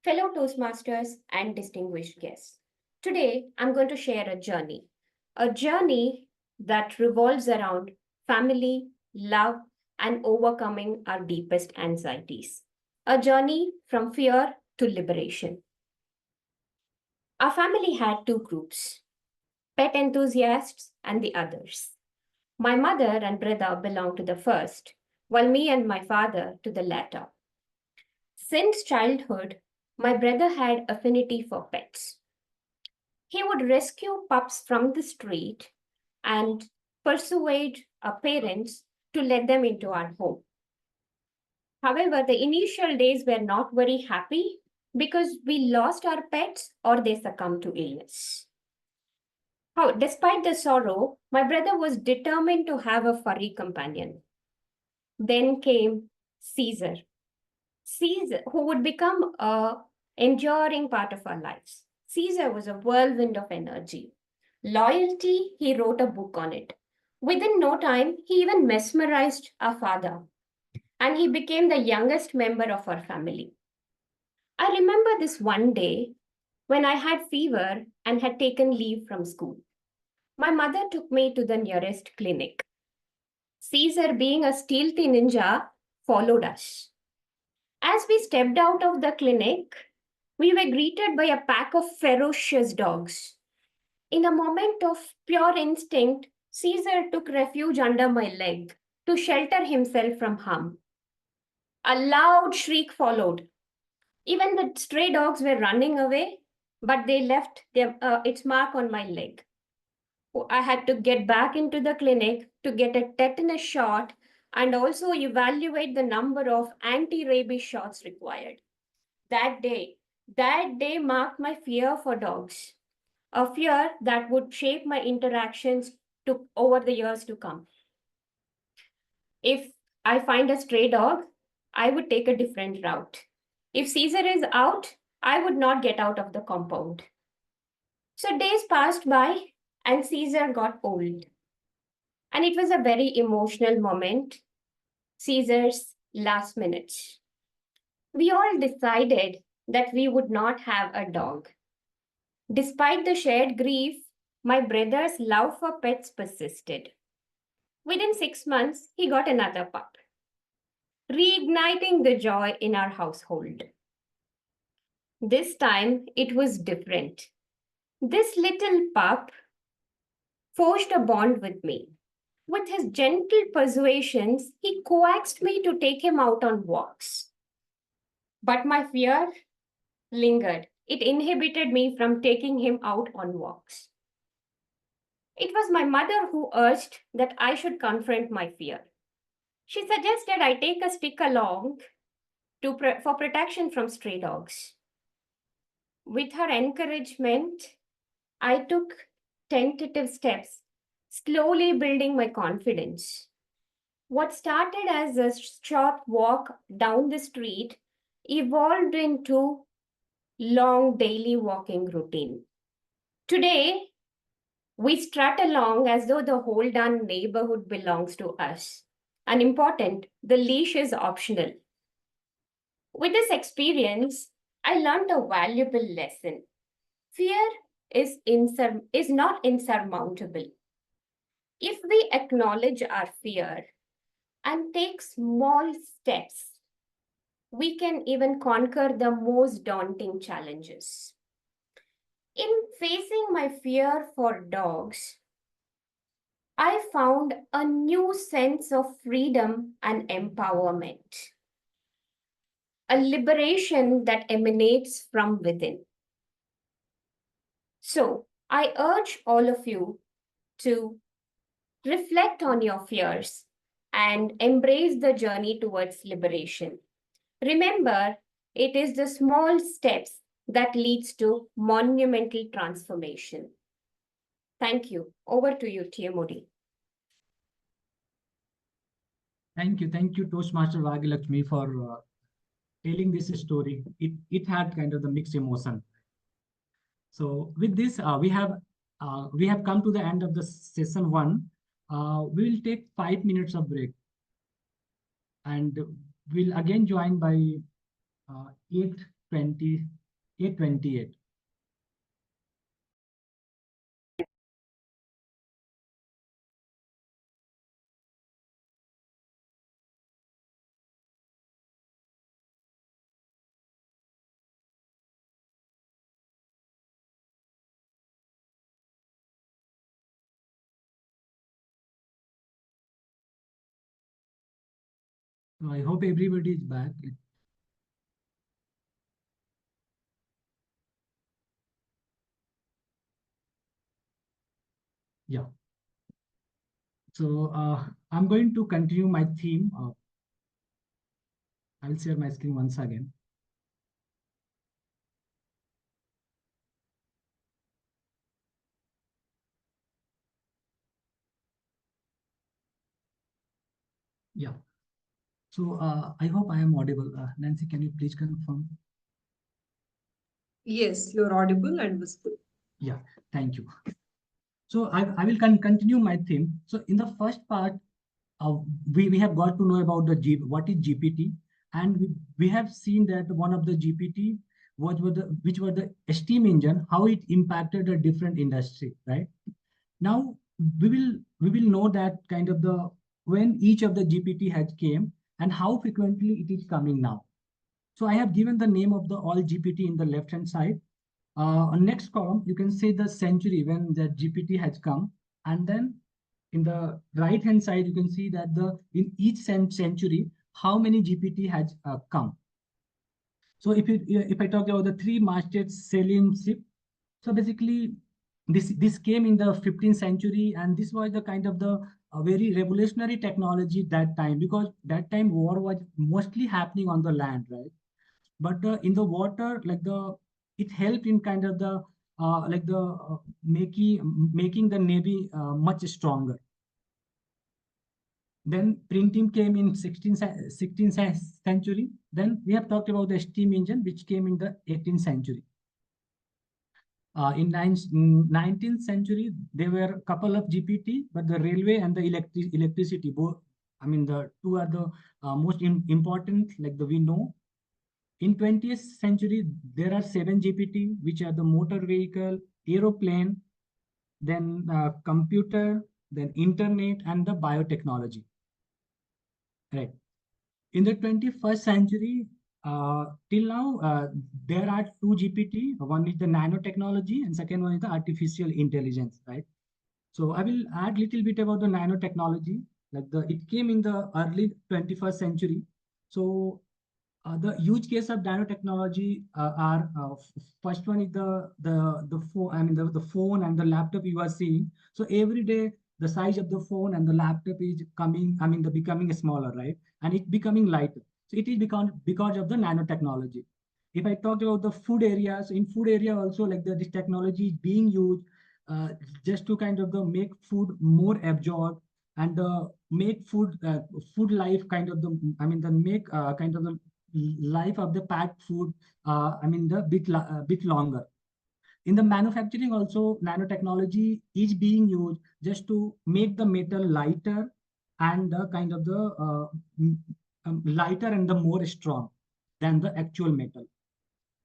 Fellow Toastmasters and distinguished guests. Today, I'm going to share a journey that revolves around family, love, and overcoming our deepest anxieties. A journey from fear to liberation. Our family had two groups, pet enthusiasts and the others. My mother and brother belonged to the first, while me and my father to the latter. Since childhood, my brother had affinity for pets. He would rescue pups from the street and persuade our parents to let them into our home. However, the initial days were not very happy because we lost our pets or they succumbed to illness. Despite the sorrow, my brother was determined to have a furry companion. Then came Caesar, who would become an enduring part of our lives. Caesar was a whirlwind of energy. Loyalty, he wrote a book on it. Within no time, he even mesmerized our father, and he became the youngest member of our family. I remember this one day when I had fever and had taken leave from school. My mother took me to the nearest clinic. Caesar, being a stealthy ninja, followed us. As we stepped out of the clinic, we were greeted by a pack of ferocious dogs. In a moment of pure instinct, Caesar took refuge under my leg to shelter himself from harm. A loud shriek followed. Even the stray dogs were running away, but they left its mark on my leg. I had to get back into the clinic to get a tetanus shot and also evaluate the number of anti-rabies shots required. That day marked my fear for dogs, a fear that would shape my interactions over the years to come. If I find a stray dog, I would take a different route. If Caesar is out, I would not get out of the compound. So days passed by and Caesar got old. And it was a very emotional moment, Caesar's last minutes. We all decided that we would not have a dog. Despite the shared grief, my brother's love for pets persisted. Within 6 months, he got another pup, reigniting the joy in our household. This time, it was different. This little pup forged a bond with me. With his gentle persuasions, he coaxed me to take him out on walks. But my fear lingered. It inhibited me from taking him out on walks. It was my mother who urged that I should confront my fear. She suggested I take a stick along for protection from stray dogs. With her encouragement, I took tentative steps, slowly building my confidence. What started as a short walk down the street evolved into long daily walking routine. Today, we strut along as though the whole darn neighborhood belongs to us. And important, the leash is optional. With this experience, I learned a valuable lesson. Fear is not insurmountable. If we acknowledge our fear and take small steps, we can even conquer the most daunting challenges. In facing my fear for dogs, I found a new sense of freedom and empowerment, a liberation that emanates from within. So, I urge all of you to reflect on your fears and embrace the journey towards liberation. Remember, it is the small steps that leads to monumental transformation. Thank you. Over to you, TMOD. Thank you, Toastmaster Bhagyalakshmi, for telling this story. It had kind of the mixed emotion. So with this, we have come to the end of the session 1. We will take 5 minutes of break, and we'll again join by 8:28. So I hope everybody is back. Yeah. So I'm going to continue my theme. I'll share my screen once again. Yeah. So I hope I am audible. Nancy, can you please confirm? Yes, you're audible and visible. Yeah, thank you. So I will continue my theme. So in the first part, we have got to know about what is GPT, and we have seen that one of the GPT which were the steam engine, how it impacted a different industry, right? Now we will know that kind of when each of the GPT has came and how frequently it is coming now. So I have given the name of the all GPT in the left hand side. On next column, you can see the century when the GPT has come, and then in the right hand side, you can see that in each century, how many GPT has come. So if I talk about the three-masted sailing ship, so basically this came in the 15th century, and this was the kind of the very revolutionary technology that time, because that time war was mostly happening on the land, right? But in the water, it helped in kind of the making the navy much stronger. Then printing came in 16th century. Then we have talked about the steam engine, which came in the 18th century. In 19th century, there were a couple of GPT, but the railway and the electricity, both, I mean, the two are the most important, we know. In 20th century, there are 7 GPT, which are the motor vehicle, aeroplane, then computer, then internet, and the biotechnology. Right. In the 21st century, till now, there are 2 GPT. One is the nanotechnology, and second one is the artificial intelligence, right? So I will add a little bit about the nanotechnology. It came in the early 21st century. So the huge case of nanotechnology are first one is the phone. I mean the phone and the laptop you are seeing. So every day the size of the phone and the laptop is becoming smaller, right? And it's becoming lighter. So it is because of the nanotechnology. If I talk about the food area, so in food area also this technology is being used just to kind of make food more absorbed and make food life kind of make kind of the life of the packed food bit longer. In the manufacturing also, nanotechnology is being used just to make the metal lighter and lighter and the more strong than the actual metal.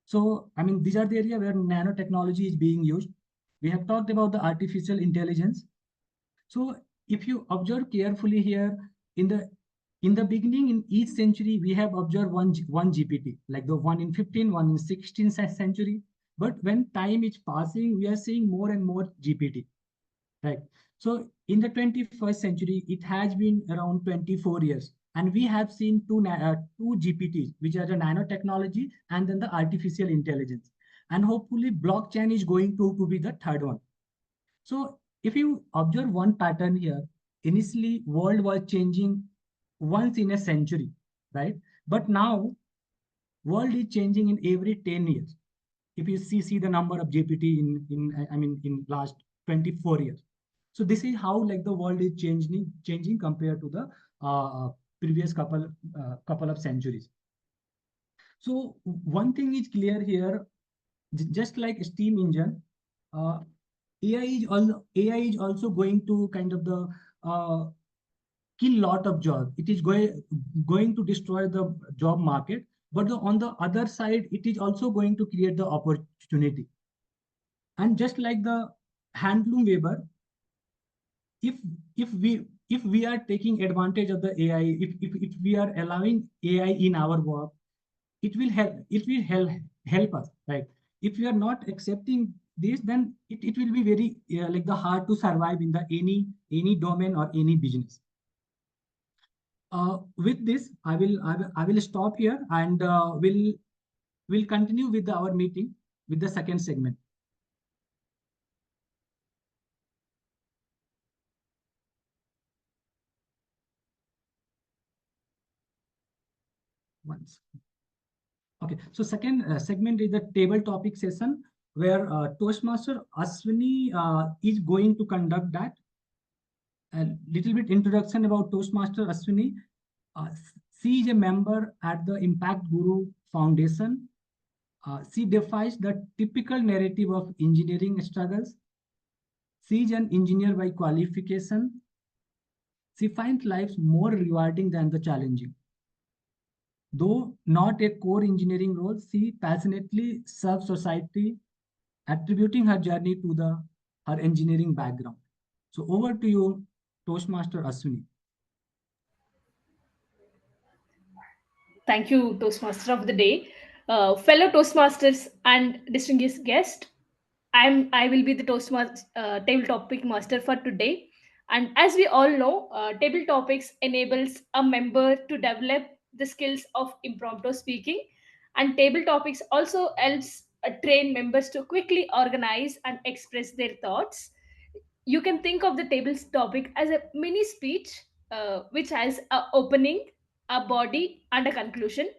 So, these are the area where nanotechnology is being used. We have talked about the artificial intelligence. So if you observe carefully here, in the beginning, in each century, we have observed one GPT, like the one in 15th, one in 16th century. But when time is passing, we are seeing more and more GPT, right? So in the 21st century, it has been around 24 years. And we have seen two GPTs, which are the nanotechnology and then the artificial intelligence. And hopefully blockchain is going to be the third one. So if you observe one pattern here, initially world was changing once in a century, right? But now world is changing in every 10 years. If you see the number of GPT in last 24 years. So this is how the world is changing compared to the previous couple of centuries. So one thing is clear here, just like steam engine, AI is also going to kind of the kill lot of jobs. It is going to destroy the job market, but on the other side, it is also going to create the opportunity. And just like the handloom weaver, if we are taking advantage of the AI, if we are allowing AI in our work, it will help us, right? If we are not accepting this, then it will be very hard to survive in the any domain or any business. With this, I will stop here, and we'll continue with our meeting with the second segment. Once. Okay, so second segment is the table topic session, where Toastmaster Ashwini is going to conduct that. A little bit introduction about Toastmaster Ashwini. She is a member at the Impact Guru Foundation. She defies the typical narrative of engineering struggles. She is an engineer by qualification. She finds life more rewarding than the challenging. Though not a core engineering role, she passionately serves society, attributing her journey to her engineering background. So over to you, Toastmaster Ashwini. Thank you, Toastmaster of the day. Fellow Toastmasters and distinguished guest, I will be the Toastmaster table topic master for today. And as we all know, table topics enables a member to develop the skills of impromptu speaking And table topics also helps train members to quickly organize and express their thoughts. You can think of the tables topic as a mini speech, which has a opening, a body, and a conclusion.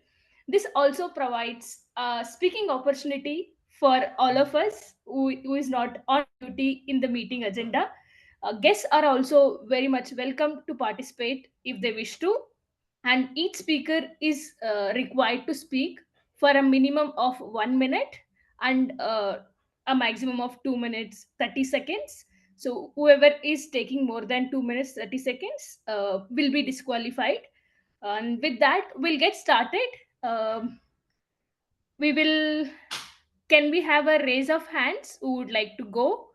This also provides a speaking opportunity for all of us who is not on duty in the meeting agenda. Guests are also very much welcome to participate if they wish to, and each speaker is required to speak for a minimum of 1 minute and a maximum of 2 minutes 30 seconds. So whoever is taking more than 2 minutes 30 seconds will be disqualified. And with that, we'll get started. We will Can we have a raise of hands who would like to go?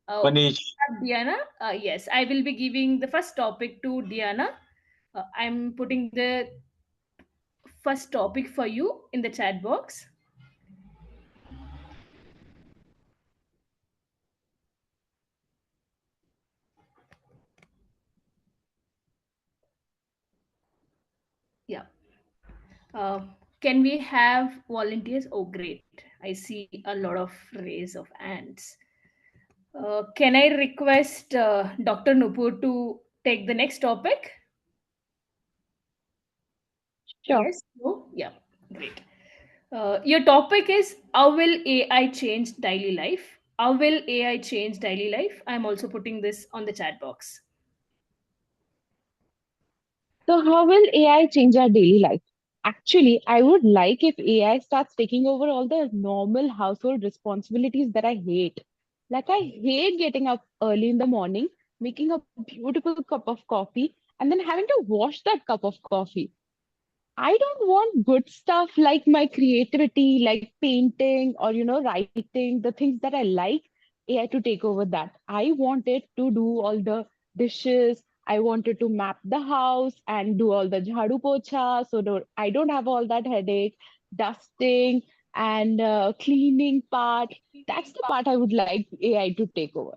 Manish. Diana. Yes, I will be giving the first topic to Diana. I'm putting the first topic for you in the chat box. Yeah. Can we have volunteers? Oh, great. I see a lot of raise of hands. Can I request Dr. Nupur to take the next topic? Sure. Yes. No? Yeah. Great. Your topic is how will AI change daily life? How will AI change daily life? I'm also putting this on the chat box. So, how will AI change our daily life? Actually, I would like if AI starts taking over all the normal household responsibilities that I hate. Like, I hate getting up early in the morning, making a beautiful cup of coffee, and then having to wash that cup of coffee. I don't want good stuff like my creativity, like painting or, writing, the things that I like, AI to take over that. I want it to do all the dishes. I wanted to map the house and do all the jhadu pocha so I don't have all that headache, dusting and cleaning part. That's the part I would like AI to take over.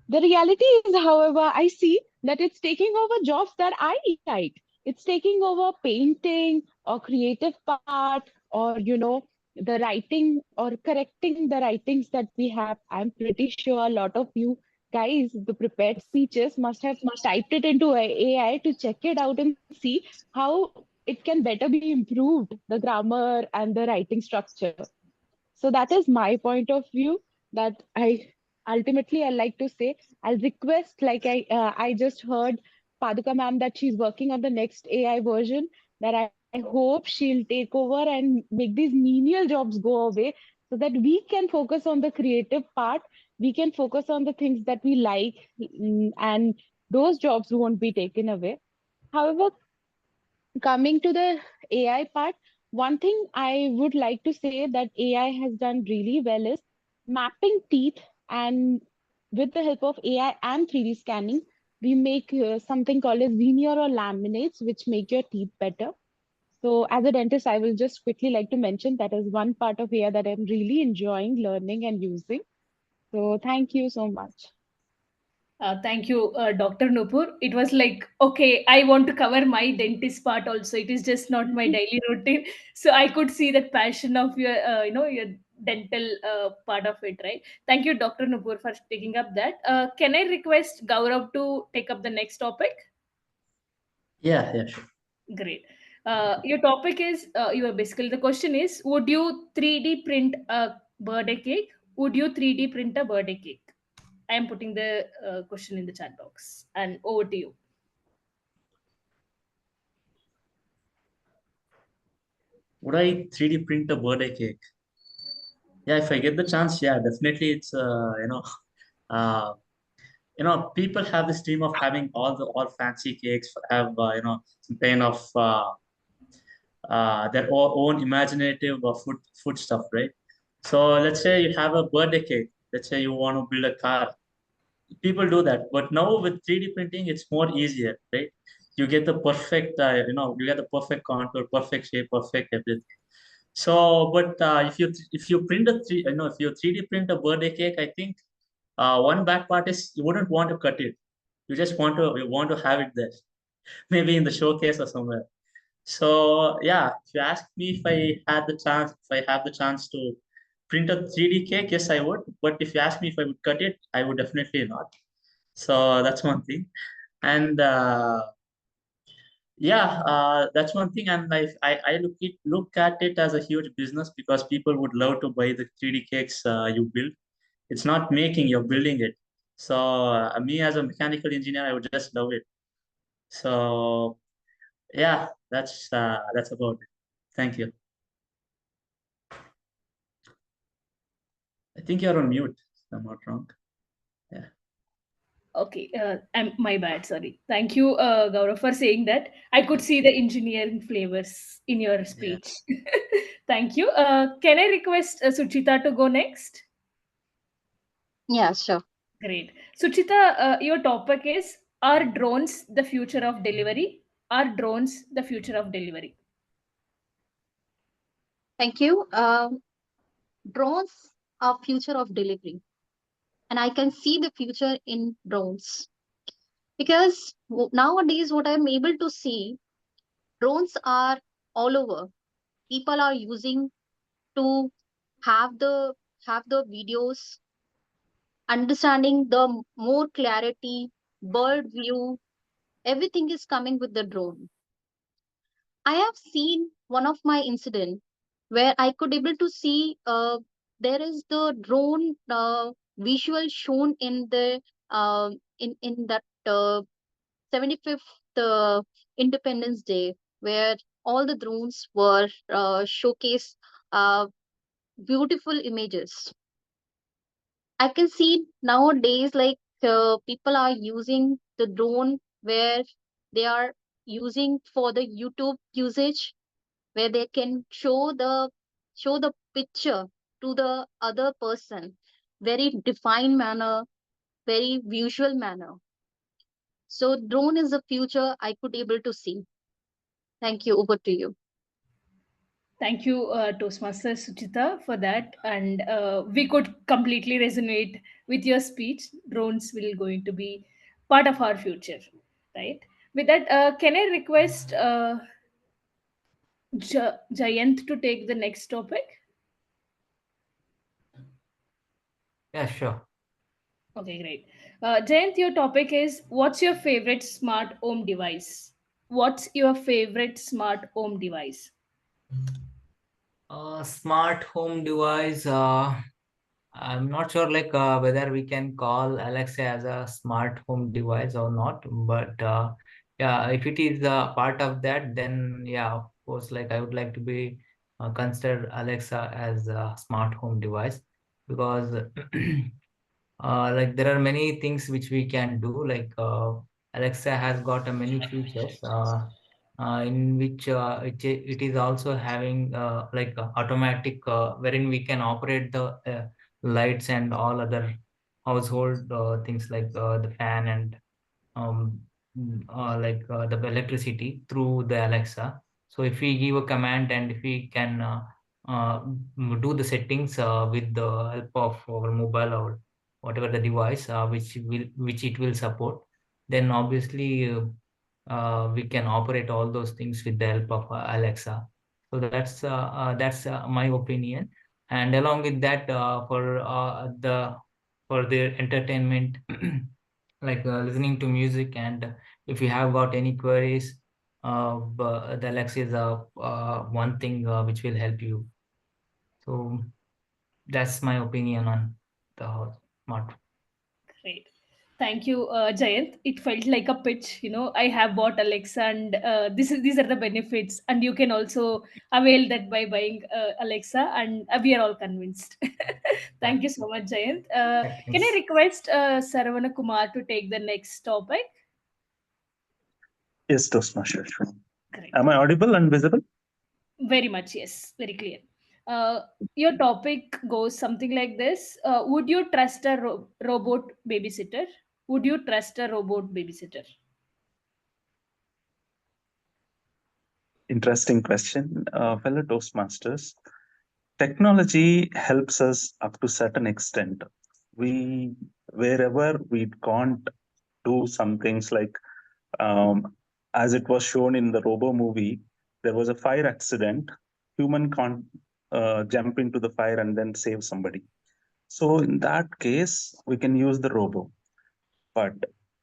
The reality is, however, I see that it's taking over jobs that I like. It's taking over painting or creative part or, the writing or correcting the writings that we have. I'm pretty sure a lot of you guys, the prepared speeches must have typed it into AI to check it out and see how it can better be improved, the grammar and the writing structure. So that is my point of view that I like to say I'll request like I just heard Paduka ma'am that she's working on the next AI version that I hope she'll take over and make these menial jobs go away so that we can focus on the creative part, we can focus on the things that we like, and those jobs won't be taken away. However, coming to the AI part, one thing I would like to say that AI has done really well is mapping teeth, and with the help of AI and 3D scanning, we make something called as veneer or laminates, which make your teeth better. So as a dentist, I will just quickly like to mention that is one part of AI that I'm really enjoying learning and using. So thank you so much. Thank you, Dr. Nupur. It was like, okay, I want to cover my dentist part also. It is just not my daily routine. So I could see that passion of your, your dental part of it, right? Thank you, Dr. Nupur, for taking up that. Can I request Gaurav to take up the next topic? Yeah, sure. Great. Your topic is, basically, the question is, would you 3D print a birthday cake? Would you 3D print a birthday cake? I am putting the question in the chat box, and over to you. Would I 3D print a birthday cake? Yeah, if I get the chance, yeah, definitely. It's people have this dream of having all fancy cakes, have some kind of their own imaginative food stuff, right? So let's say you have a birthday cake. Let's say you want to build a car. People do that, but now with 3D printing, it's more easier, right? You get the perfect, you get the perfect contour, perfect shape, perfect everything. So, but if you print if you 3D print a birthday cake, I think one bad part is you wouldn't want to cut it. You just want to have it there, maybe in the showcase or somewhere. So yeah, if you ask me if I have the chance to print a 3D cake, yes, I would. But if you ask me if I would cut it, I would definitely not. So that's one thing. And yeah, that's one thing. And I look at it as a huge business because people would love to buy the 3D cakes you build. It's not making, you're building it. So me as a mechanical engineer, I would just love it. So yeah, that's about it. Thank you. I think you're on mute, if I'm not wrong. Yeah. Okay, my bad. Sorry. Thank you, Gaurav, for saying that. I could see the engineering flavors in your speech. Thank you. Can I request Suchita to go next? Yeah, sure. Great. Suchita, your topic is, are drones the future of delivery? Are drones the future of delivery? Thank you. Drones are future of delivery, and I can see the future in drones because nowadays what I'm able to see, drones are all over. People are using to have the videos, understanding the more clarity, bird view, everything is coming with the drone. I have seen one of my incident where I could able to see there is the drone visual shown in the in that 75th Independence Day, where all the drones were showcase beautiful images. I can see nowadays like people are using the drone where they are using for the YouTube usage, where they can show the picture to the other person very defined manner, very visual manner. So drone is the future I could able to see. Thank you. Over to you. Thank you, Toastmaster Suchita, for that. And we could completely resonate with your speech. Drones will going to be part of our future, right? With that, can I request Jayant to take the next topic? Yeah, sure. Okay, great. Jayant, your topic is, what's your favorite smart home device? What's your favorite smart home device? Smart home device. I'm not sure like whether we can call Alexa as a smart home device or not, but yeah, if it is a part of that, then yeah, of course, like I would like to be consider Alexa as a smart home device because like there are many things which we can do. Like Alexa has got many features. In which it is also having like automatic wherein we can operate the lights and all other household things like the fan and the electricity through the Alexa. So if we give a command and if we can do the settings with the help of our mobile or whatever the device which it will support, then obviously we can operate all those things with the help of Alexa. So that's my opinion. And along with that, for the entertainment, like listening to music, and if you have got any queries, the Alexa is one thing which will help you. So that's my opinion on the smart. Great. Thank you, Jayant. It felt like a pitch. I have bought Alexa, and these are the benefits, and you can also avail that by buying Alexa, and we are all convinced. Thank you so much, Jayant. Can I request Saravana Kumar to take the next topic? Yes, Toastmaster Ashwini. Great. Am I audible and visible? Very much, yes. Very clear. Your topic goes something like this. Would you trust a robot babysitter? Would you trust a robot babysitter? Interesting question, fellow Toastmasters. Technology helps us up to certain extent. Wherever we can't do some things like, as it was shown in the Robo movie, there was a fire accident, human can't jump into the fire and then save somebody. So in that case, we can use the robo. But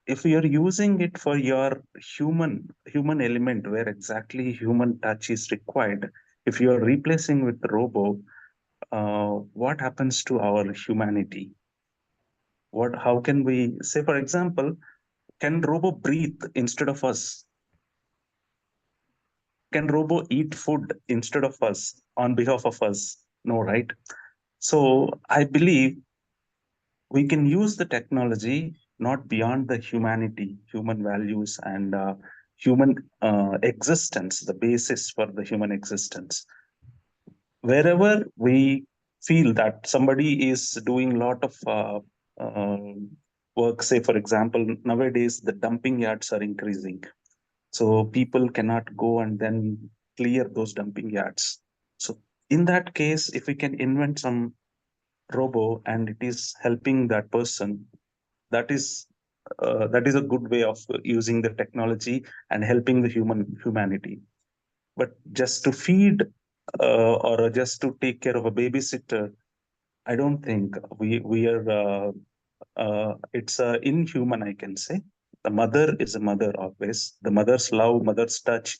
if you're using it for your human element where exactly human touch is required, if you're replacing with the robo, what happens to our humanity? How can we say, for example, can robo breathe instead of us? Can robo eat food instead of us on behalf of us? No, right? So I believe we can use the technology not beyond the humanity, human values, and human existence, the basis for the human existence. Wherever we feel that somebody is doing a lot of work, say, for example, nowadays the dumping yards are increasing. So people cannot go and then clear those dumping yards. So in that case, if we can invent some robo and it is helping that person, that is a good way of using the technology and helping the humanity. But just to feed or just to take care of a babysitter, I don't think we are. It's inhuman, I can say. The mother is a mother always. The mother's love, mother's touch.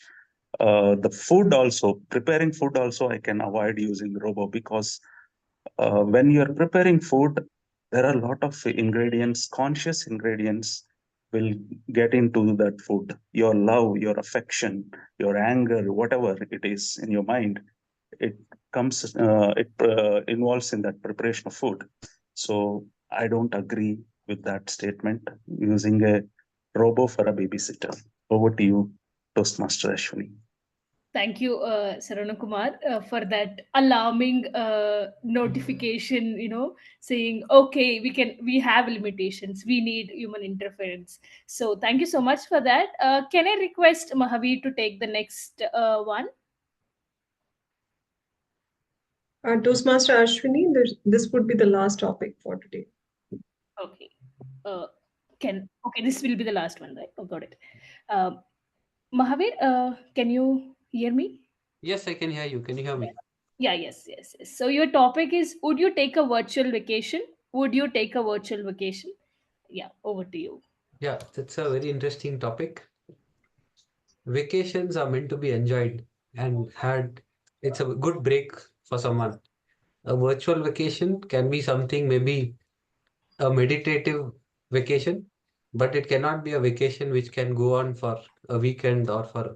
The food also, preparing food also, I can avoid using robo because when you're preparing food, there are a lot of ingredients, conscious ingredients will get into that food. Your love, your affection, your anger, whatever it is in your mind, it involves in that preparation of food. So I don't agree with that statement, using a robo for a babysitter. Over to you, Toastmaster Ashwini. Thank you, Sarana Kumar, for that alarming notification, saying, okay, we have limitations, we need human interference. So thank you so much for that. Can I request Mahavir to take the next one? Toastmaster Ashwini, this would be the last topic for today. Okay. This will be the last one, right? Oh, got it. Mahavir, can you hear me? Yes, I can hear you. Can you hear me? Yeah, yes. So your topic is, would you take a virtual vacation? Would you take a virtual vacation? Yeah, over to you. Yeah, that's a very interesting topic. Vacations are meant to be enjoyed and it's a good break for someone. A virtual vacation can be something, maybe a meditative vacation, but it cannot be a vacation which can go on for a weekend or for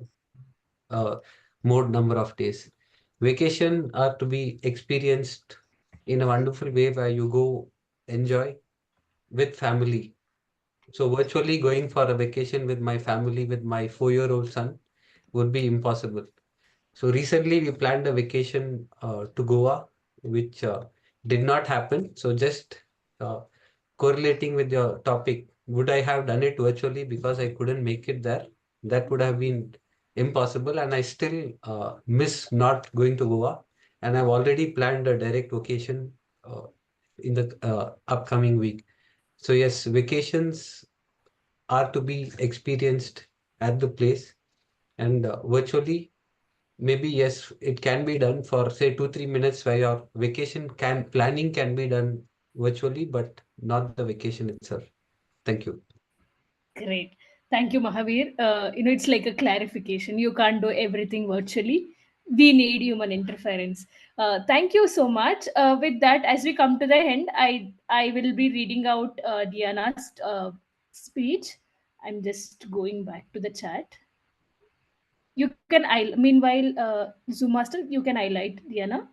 a more number of days. Vacation are to be experienced in a wonderful way where you go enjoy with family. So virtually going for a vacation with my family, with my 4-year-old son, would be impossible. So recently we planned a vacation to Goa, which did not happen. So just correlating with your topic, would I have done it virtually because I couldn't make it there? That would have been impossible, and I still miss not going to Goa. And I've already planned a direct vacation in the upcoming week. So yes, vacations are to be experienced at the place, and virtually, maybe yes, it can be done for say 2-3 minutes where your vacation planning can be done virtually, but not the vacation itself. Thank you. Great. Thank you, Mahavir. It's like a clarification. You can't do everything virtually. We need human interference. Thank you so much. With that, as we come to the end, I will be reading out Diana's speech. I'm just going back to the chat. You can, meanwhile, Zoom Master, you can highlight Diana.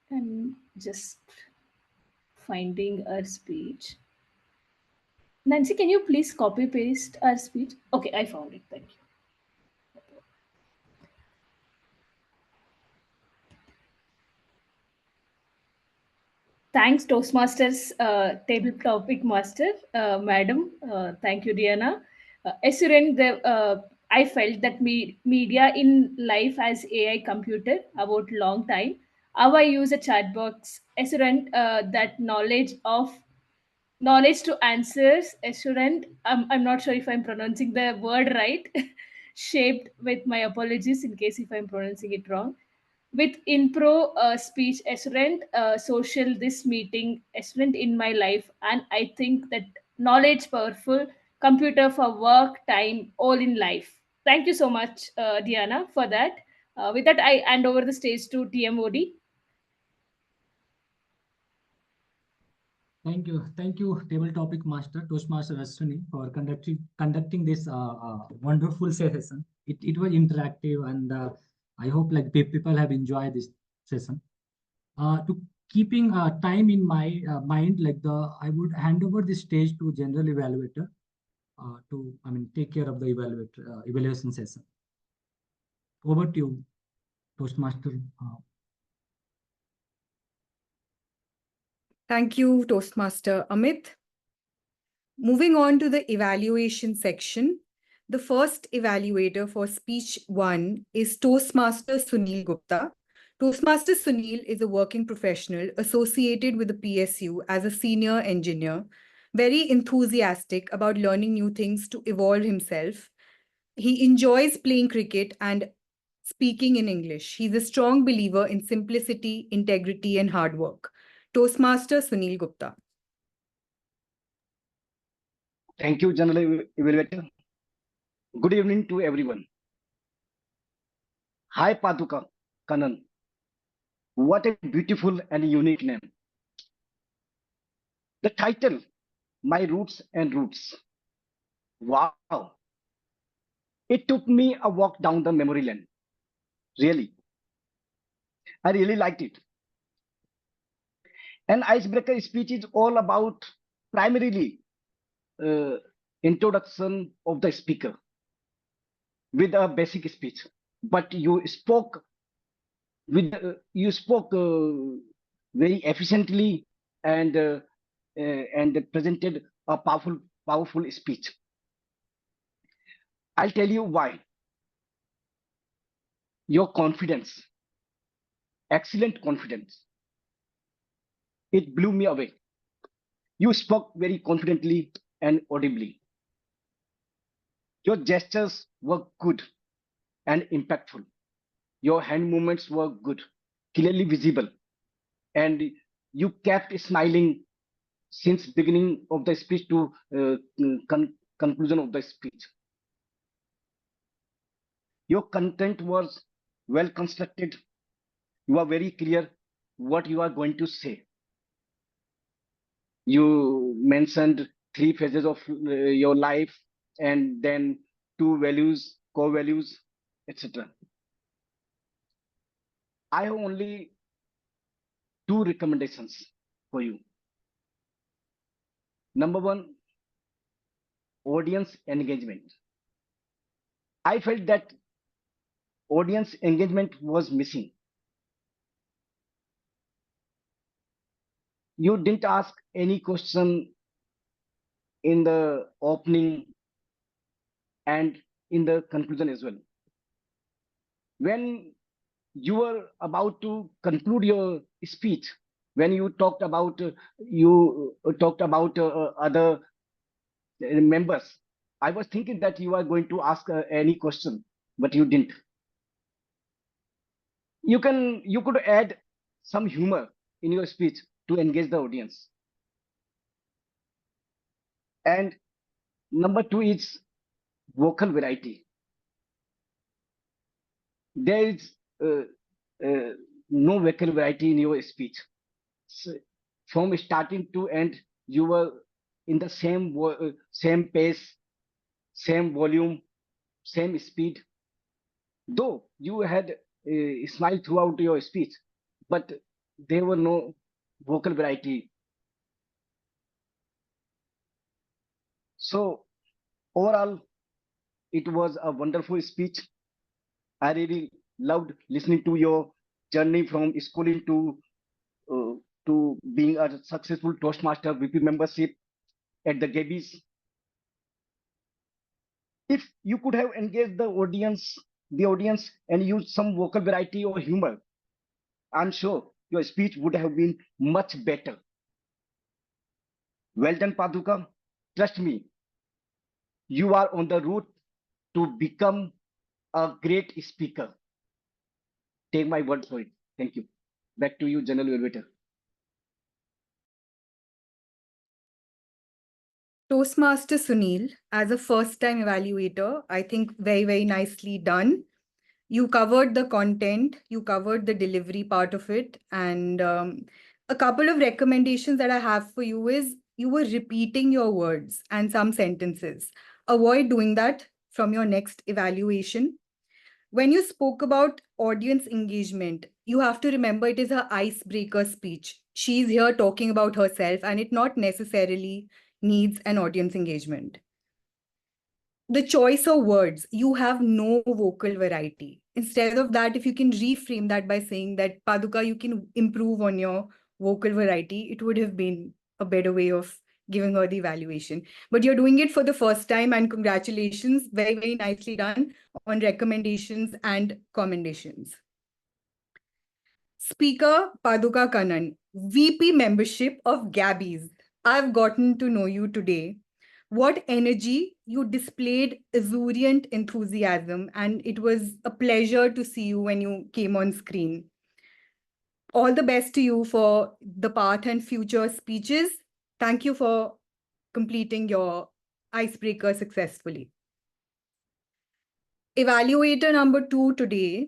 I'm just finding our speech. Nancy, can you please copy paste our speech? Okay, I found it. Thank you. Thanks, Toastmasters, table topic master, madam. Thank you, Diana. Assuring I felt that media in life as AI computer about long time. how I use a chat box, assurant that knowledge to answers, assurant. I'm not sure if I'm pronouncing the word right. Shaped with my apologies in case if I'm pronouncing it wrong. With impro speech, assurant, social this meeting, assurant in my life, and I think that knowledge powerful, computer for work, time, all in life. Thank you so much, Diana, for that. With that, I hand over the stage to TMOD. Thank you, table topic master, Toastmaster Ashwini, for conducting this wonderful session. It was interactive, and I hope like people have enjoyed this session. To keeping time in my mind, I would hand over the stage to general evaluator to take care of the evaluation session. Over to you, Toastmaster. Thank you, Toastmaster Amit. Moving on to the evaluation section, the first evaluator for speech 1 is Toastmaster Sunil Gupta. Toastmaster Sunil is a working professional associated with the PSU as a senior engineer, very enthusiastic about learning new things to evolve himself. He enjoys playing cricket and speaking in English. He's a strong believer in simplicity, integrity, and hard work. Toastmaster Sunil Gupta. Thank you, General Evaluator. Good evening to everyone. Hi, Paduka, Kannan. What a beautiful and unique name. The title, My Roots and Roots. Wow. It took me a walk down the memory lane. Really. I really liked it. An icebreaker speech is all about primarily introduction of the speaker with a basic speech, but you spoke very efficiently and presented a powerful speech. I'll tell you why. Your confidence, excellent confidence, it blew me away. You spoke very confidently and audibly. Your gestures were good and impactful. Your hand movements were good, clearly visible, and you kept smiling since beginning of the speech to conclusion of the speech. Your content was well constructed. You are very clear what you are going to say. You mentioned 3 phases of your life and then 2 values, core values, etc. I have only 2 recommendations for you. Number 1, audience engagement. I felt that audience engagement was missing. You didn't ask any question in the opening and in the conclusion as well. When you were about to conclude your speech, when you talked about other members, I was thinking that you are going to ask any question, but you didn't. You could add some humor in your speech to engage the audience. And number 2 is vocal variety. There is no vocal variety in your speech. So from starting to end, you were in the same pace, same volume, same speed. Though you had a smile throughout your speech, but there were no vocal variety. So overall, it was a wonderful speech. I really loved listening to your journey from schooling to being a successful Toastmaster VP membership at the Gabbys. If you could have engaged the audience and used some vocal variety or humor, I'm sure your speech would have been much better. Well done, Paduka. Trust me, you are on the route to become a great speaker. Take my word for it. Thank you. Back to you, General Evaluator. Toastmaster Sunil, as a first-time evaluator, I think very, very nicely done. You covered the content, you covered the delivery part of it, and a couple of recommendations that I have for you is you were repeating your words and some sentences. Avoid doing that from your next evaluation. When you spoke about audience engagement, you have to remember it is her icebreaker speech. She's here talking about herself, and it not necessarily needs an audience engagement. The choice of words, you have no vocal variety. Instead of that, if you can reframe that by saying that, Paduka, you can improve on your vocal variety, it would have been a better way of giving her the evaluation. But you're doing it for the first time, and congratulations, very, very nicely done on recommendations and commendations. Speaker Paduka Kannan, VP membership of Gabbys. I've gotten to know you today. What energy you displayed, exuberant enthusiasm, and it was a pleasure to see you when you came on screen. All the best to you for the path and future speeches. Thank you for completing your icebreaker successfully. Evaluator number 2 today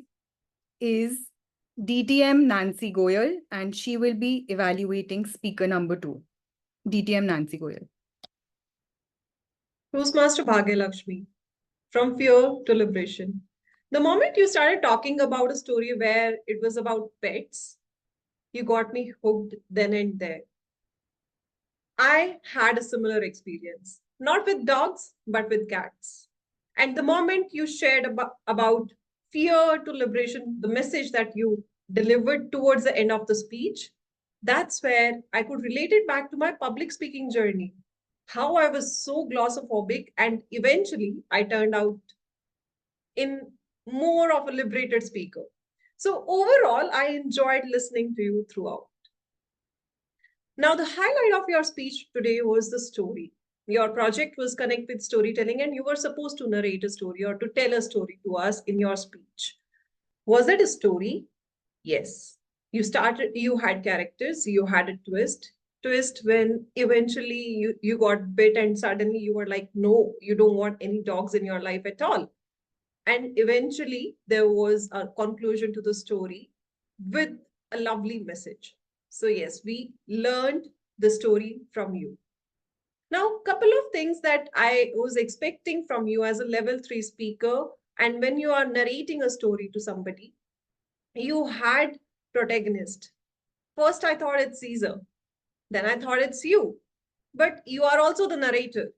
is DTM Nancy Goel, and she will be evaluating speaker number 2. DTM Nancy Goel. Toastmaster Bhagyalakshmi, from fear to liberation. The moment you started talking about a story where it was about pets, you got me hooked then and there. I had a similar experience, not with dogs, but with cats. And the moment you shared about fear to liberation, the message that you delivered towards the end of the speech, that's where I could relate it back to my public speaking journey. How I was so glossophobic, and eventually I turned out in more of a liberated speaker. So overall, I enjoyed listening to you throughout. Now, the highlight of your speech today was the story. Your project was connect with storytelling, and you were supposed to narrate a story or to tell a story to us in your speech. Was it a story? Yes. You had characters, you had a twist when eventually you got bit and suddenly you were like, no, you don't want any dogs in your life at all. And eventually there was a conclusion to the story with a lovely message. So yes, we learned the story from you. Now, a couple of things that I was expecting from you as a level 3 speaker, and when you are narrating a story to somebody, you had protagonist. First, I thought it's Caesar. Then I thought it's you. But you are also the narrator.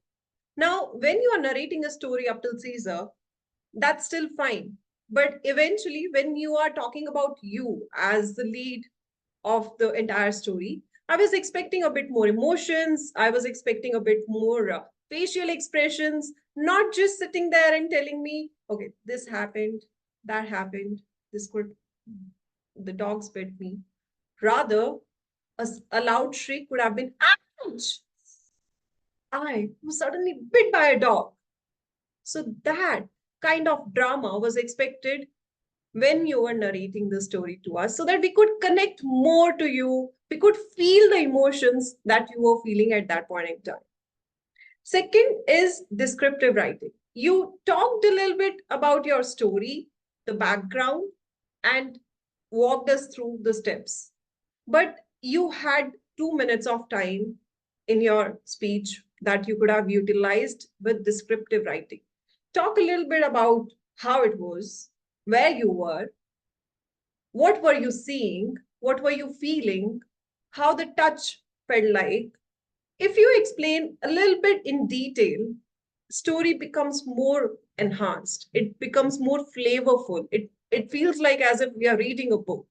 Now, when you are narrating a story up till Caesar, that's still fine. But eventually, when you are talking about you as the lead of the entire story, I was expecting a bit more emotions. I was expecting a bit more facial expressions, not just sitting there and telling me, okay, this happened, that happened, the dogs bit me. Rather, a loud shriek would have been, ouch! I was suddenly bit by a dog. So that kind of drama was expected when you were narrating the story to us, so that we could connect more to you. We could feel the emotions that you were feeling at that point in time. Second is descriptive writing. You talked a little bit about your story, the background, and walked us through the steps. But you had 2 minutes of time in your speech that you could have utilized with descriptive writing. Talk a little bit about how it was, where you were, what were you seeing, what were you feeling, how the touch felt like. If you explain a little bit in detail, story becomes more enhanced. It becomes more flavorful. It feels like as if we are reading a book.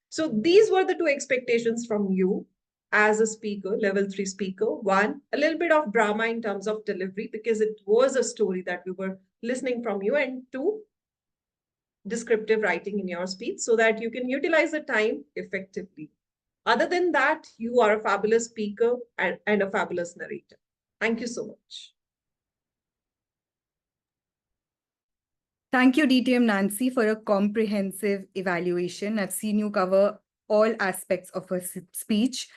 So these were the 2 expectations from you as a speaker, level 3 speaker. 1, a little bit of drama in terms of delivery, because it was a story that we were listening from you. And 2, descriptive writing in your speech so that you can utilize the time effectively. Other than that, you are a fabulous speaker and a fabulous narrator. Thank you so much. Thank you, DTM Nancy, for a comprehensive evaluation. I've seen you cover all aspects of her speech.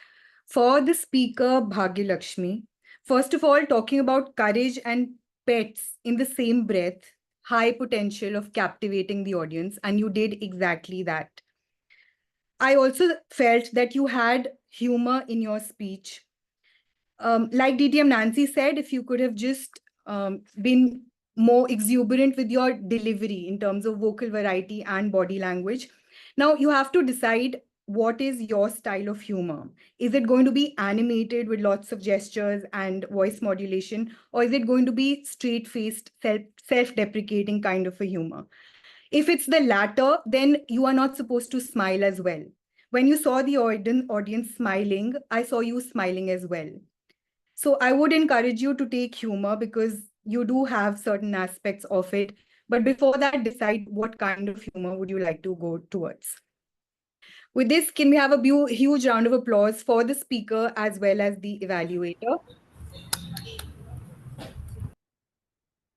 For the speaker, Bhagyalakshmi, first of all, talking about courage and pets in the same breath, high potential of captivating the audience, and you did exactly that. I also felt that you had humor in your speech. Like DTM Nancy said, if you could have just been more exuberant with your delivery in terms of vocal variety and body language. Now you have to decide what is your style of humor. Is it going to be animated with lots of gestures and voice modulation, or is it going to be straight-faced, self-deprecating kind of a humor? If it's the latter, then you are not supposed to smile as well. When you saw the audience smiling, I saw you smiling as well. So I would encourage you to take humor because you do have certain aspects of it. But before that, decide what kind of humor would you like to go towards. With this, can we have a huge round of applause for the speaker as well as the evaluator?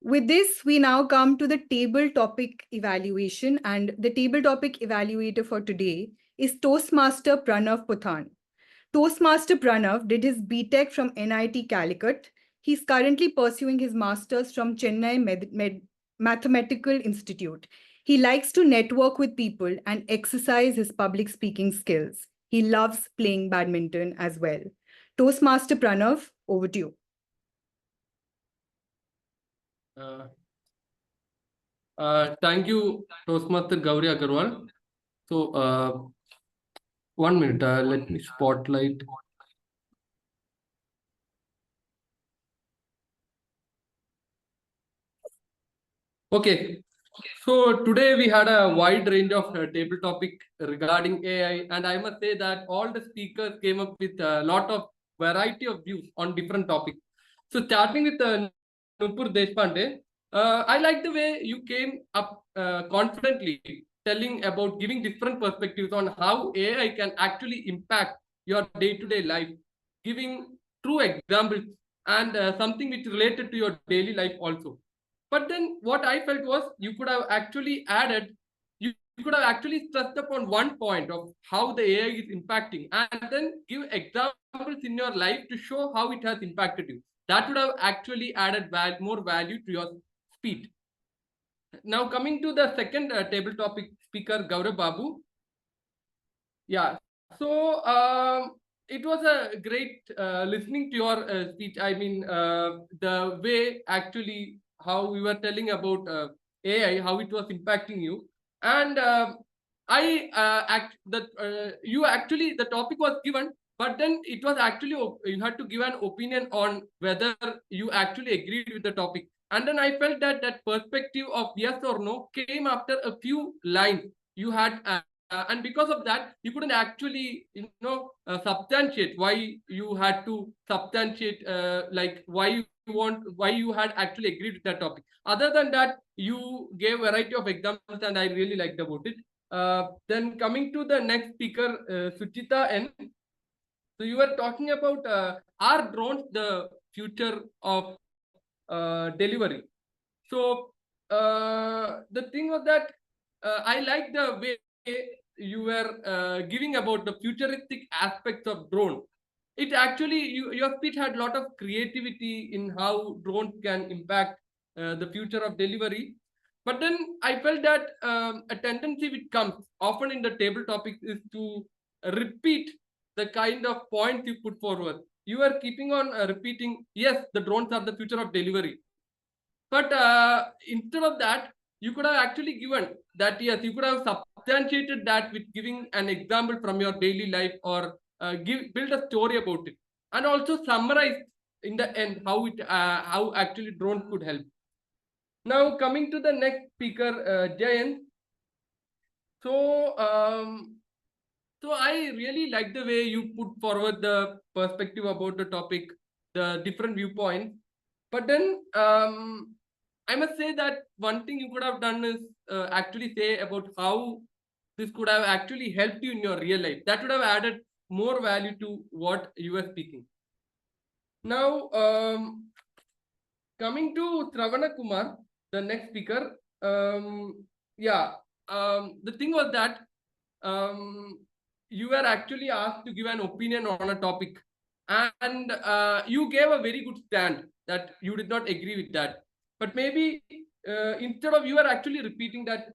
With this, we now come to the table topic evaluation, and the table topic evaluator for today is Toastmaster Pranav Pothan. Toastmaster Pranav did his BTech from NIT Calicut. He's currently pursuing his master's from Chennai Mathematical Institute. He likes to network with people and exercise his public speaking skills. He loves playing badminton as well. Toastmaster Pranav, over to you. Thank you, Toastmaster Gauri Aggarwal. So, 1 minute, let me spotlight. Okay, so today we had a wide range of table topic regarding AI, and I must say that all the speakers came up with a lot of variety of views on different topics. So starting with Nupur Deshpande, I like the way you came up confidently telling about giving different perspectives on how AI can actually impact your day-to-day life, giving true examples and something which related to your daily life also. But then what I felt was you could have actually stressed upon one point of how the AI is impacting and then give examples in your life to show how it has impacted you. That would have actually added more value to your speech. Now coming to the second table topic speaker, Gauri Babu. Yeah, so it was a great listening to your speech. I mean, the way actually how we were telling about AI, how it was impacting you, and you actually the topic was given, but then it was actually you had to give an opinion on whether you actually agreed with the topic, and then I felt that that perspective of yes or no came after a few lines you had. And because of that, you couldn't actually, substantiate why you had to substantiate, like why you had actually agreed with that topic. Other than that, you gave a variety of examples, and I really liked about it. Then coming to the next speaker, Suchita N. So you were talking about are drones the future of delivery? So the thing was that I like the way you were giving about the futuristic aspects of drone. It actually, your speech had a lot of creativity in how drones can impact the future of delivery. But then I felt that a tendency which comes often in the table topics is to repeat the kind of points you put forward. You are keeping on repeating, yes, the drones are the future of delivery. But instead of that, you could have actually given that, yes, you could have substantiated that with giving an example from your daily life or build a story about it, and also summarize in the end how actually drones could help. Now coming to the next speaker, Jayant. So so I really like the way you put forward the perspective about the topic, the different viewpoints. But then I must say that one thing you could have done is actually say about how this could have actually helped you in your real life. That would have added more value to what you were speaking. Now, coming to Travana Kumar, the next speaker. The thing was that you were actually asked to give an opinion on a topic, and you gave a very good stand that you did not agree with that. But maybe instead of, you were actually repeating that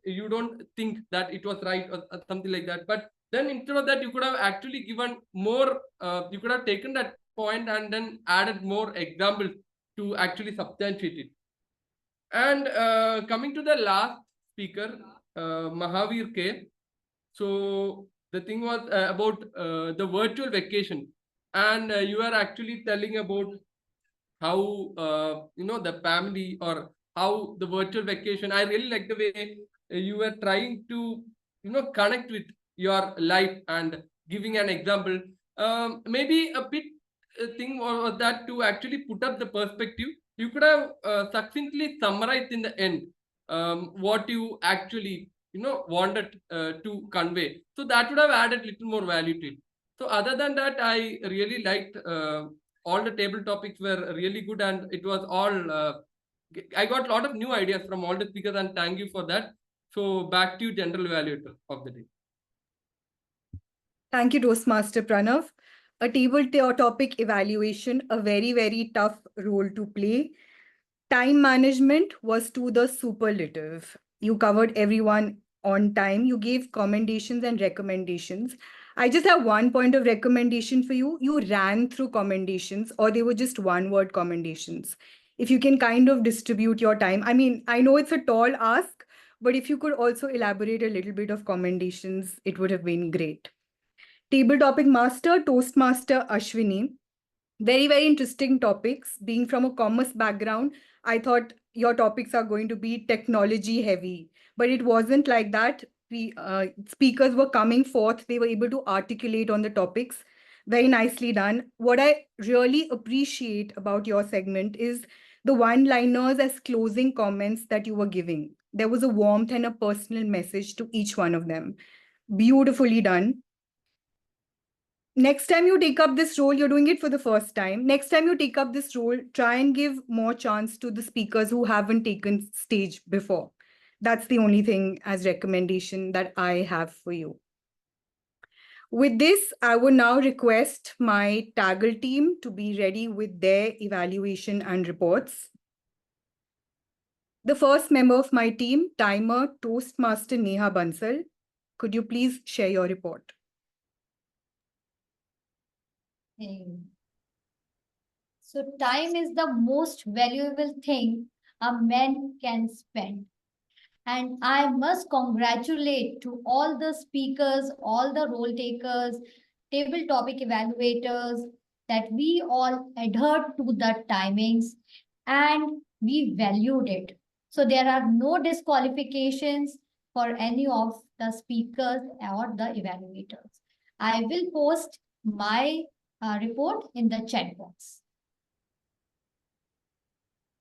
you don't think that it was right or something like that. But then instead of that, you could have actually given more, you could have taken that point and then added more examples to actually substantiate it. And coming to the last speaker, Mahavir K. So the thing was about the virtual vacation, and you are actually telling about how the family, or how the virtual vacation. I really like the way you were trying to connect with your life and giving an example. Maybe a bit thing was that to actually put up the perspective, you could have succinctly summarized in the end what you actually wanted to convey. So that would have added little more value to it. So other than that, I really liked all the table topics were really good, and it was all I got a lot of new ideas from all the speakers, and thank you for that. So back to you, general evaluator of the day. Thank you, Toastmaster Pranav. A table topic evaluation, a very, very tough role to play. Time management was to the superlative. You covered everyone on time. You gave commendations and recommendations. I just have one point of recommendation for you. You ran through commendations, or they were just one-word commendations. If you can kind of distribute your time. I mean, I know it's a tall ask, but if you could also elaborate a little bit of commendations, it would have been great. Table topic master, Toastmaster Ashwini. Very, very interesting topics. Being from a commerce background, I thought your topics are going to be technology heavy, but it wasn't like that. Speakers were coming forth. They were able to articulate on the topics. Very nicely done. What I really appreciate about your segment is the one-liners as closing comments that you were giving. There was a warmth and a personal message to each one of them. Beautifully done. Next time you take up this role, you're doing it for the first time. Next time you take up this role, try and give more chance to the speakers who haven't taken stage before. That's the only thing as recommendation that I have for you. With this, I would now request my TAGL team to be ready with their evaluation and reports. The first member of my team, timer Toastmaster Neha Bansal. Could you please share your report? So time is the most valuable thing a man can spend. And I must congratulate to all the speakers, all the role takers, table topic evaluators, that we all adhered to the timings and we valued it. So there are no disqualifications for any of the speakers or the evaluators. I will post my report in the chat box.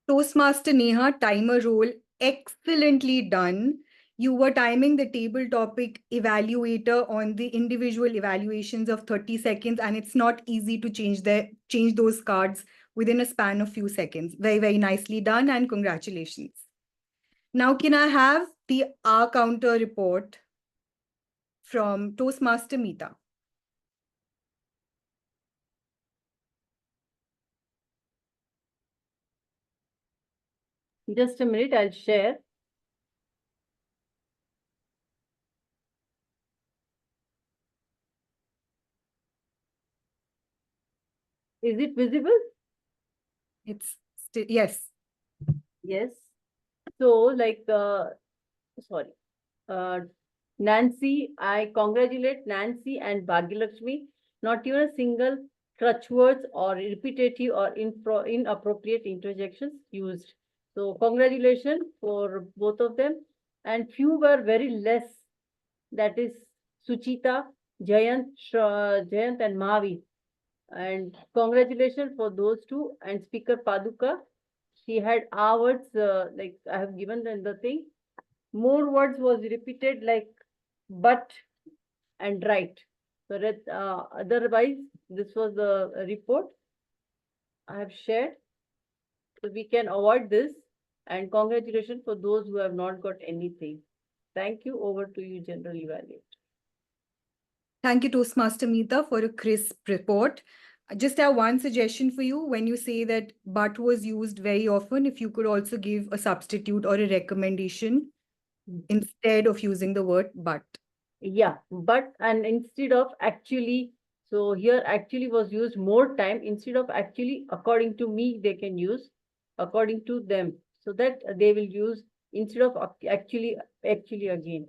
Toastmaster Neha, timer role, excellently done. You were timing the table topic evaluator on the individual evaluations of 30 seconds, and it's not easy to change those cards within a span of few seconds. Very, very nicely done, and congratulations. Now, can I have the R counter report from Toastmaster Mita? Just a minute, I'll share. Is it visible? It's still, yes. Yes. So Nancy, I congratulate Nancy and Bhagyalakshmi. Not even a single crutch words or repetitive or inappropriate interjections used. So congratulations for both of them. And few were very less. That is Suchita, Jayant and Mavi. And congratulations for those two. And Speaker Paduka, she had our words, like I have given in the thing. More words was repeated like but and right. So that otherwise, this was the report I have shared. So we can avoid this. And congratulations for those who have not got anything. Thank you. Over to you, General Evaluator. Thank you, Toastmaster Mita, for a crisp report. I just have one suggestion for you. When you say that but was used very often, if you could also give a substitute or a recommendation instead of using the word but. Yeah, but and instead of actually, so here actually was used more time instead of actually, according to me, they can use according to them. So that they will use instead of actually again.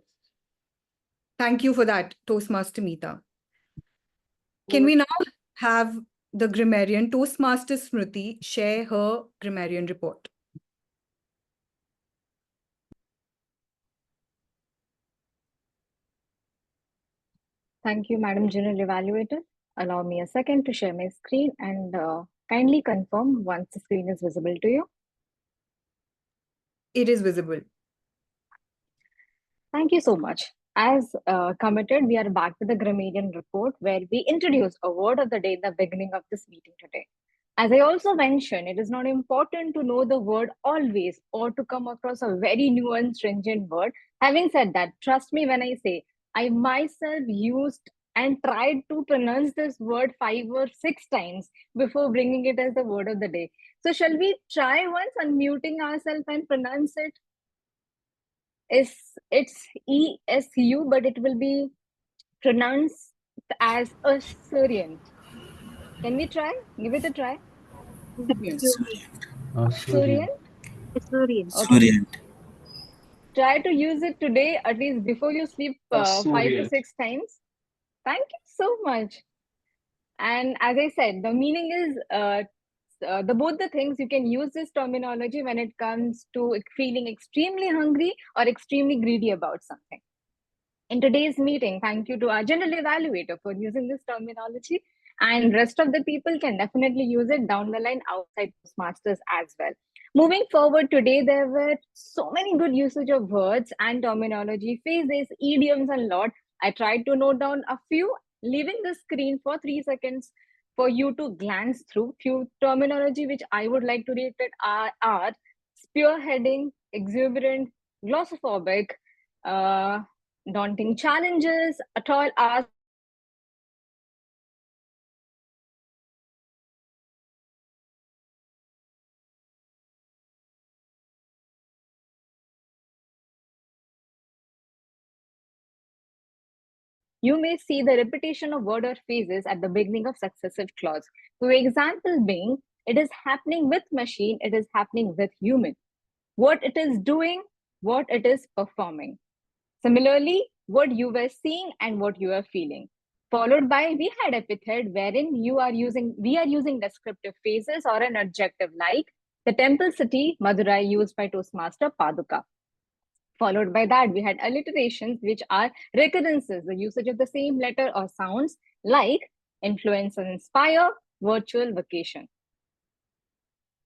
Thank you for that, Toastmaster Mita. Can we now have the grammarian, Toastmaster Smruti, share her grammarian report? Thank you, Madam General Evaluator. Allow me a second to share my screen and kindly confirm once the screen is visible to you. It is visible. Thank you so much. As committed, we are back with the grammarian report where we introduce a word of the day in the beginning of this meeting today. As I also mentioned, it is not important to know the word always or to come across a very new and stringent word. Having said that, trust me when I say I myself used and tried to pronounce this word 5 or 6 times before bringing it as the word of the day. So shall we try once unmuting ourselves and pronounce it? It's ESU, but it will be pronounced as Assyrian. Can we try? Give it a try. Assyrian? Okay. Try to use it today, at least before you sleep 5 to 6 times. Thank you so much. And as I said, the meaning is both the things. You can use this terminology when it comes to feeling extremely hungry or extremely greedy about something. In today's meeting, thank you to our general evaluator for using this terminology, and rest of the people can definitely use it down the line outside Toastmasters as well. Moving forward today, there were so many good usage of words and terminology, phrases, idioms, and lot. I tried to note down a few, leaving the screen for 3 seconds for you to glance through. Few terminology which I would like to rate it are spearheading, exuberant, glossophobic, daunting challenges, a tall ask. You may see the repetition of word or phrases at the beginning of successive clause. For example being, it is happening with machine, it is happening with human. What it is doing, what it is performing. Similarly, what you were seeing and what you are feeling. Followed by, we had epithet wherein we are using descriptive phrases or an adjective like the temple city, Madurai, used by Toastmaster Paduka. Followed by that, we had alliterations, which are recurrences, the usage of the same letter or sounds like influence and inspire, virtual vacation.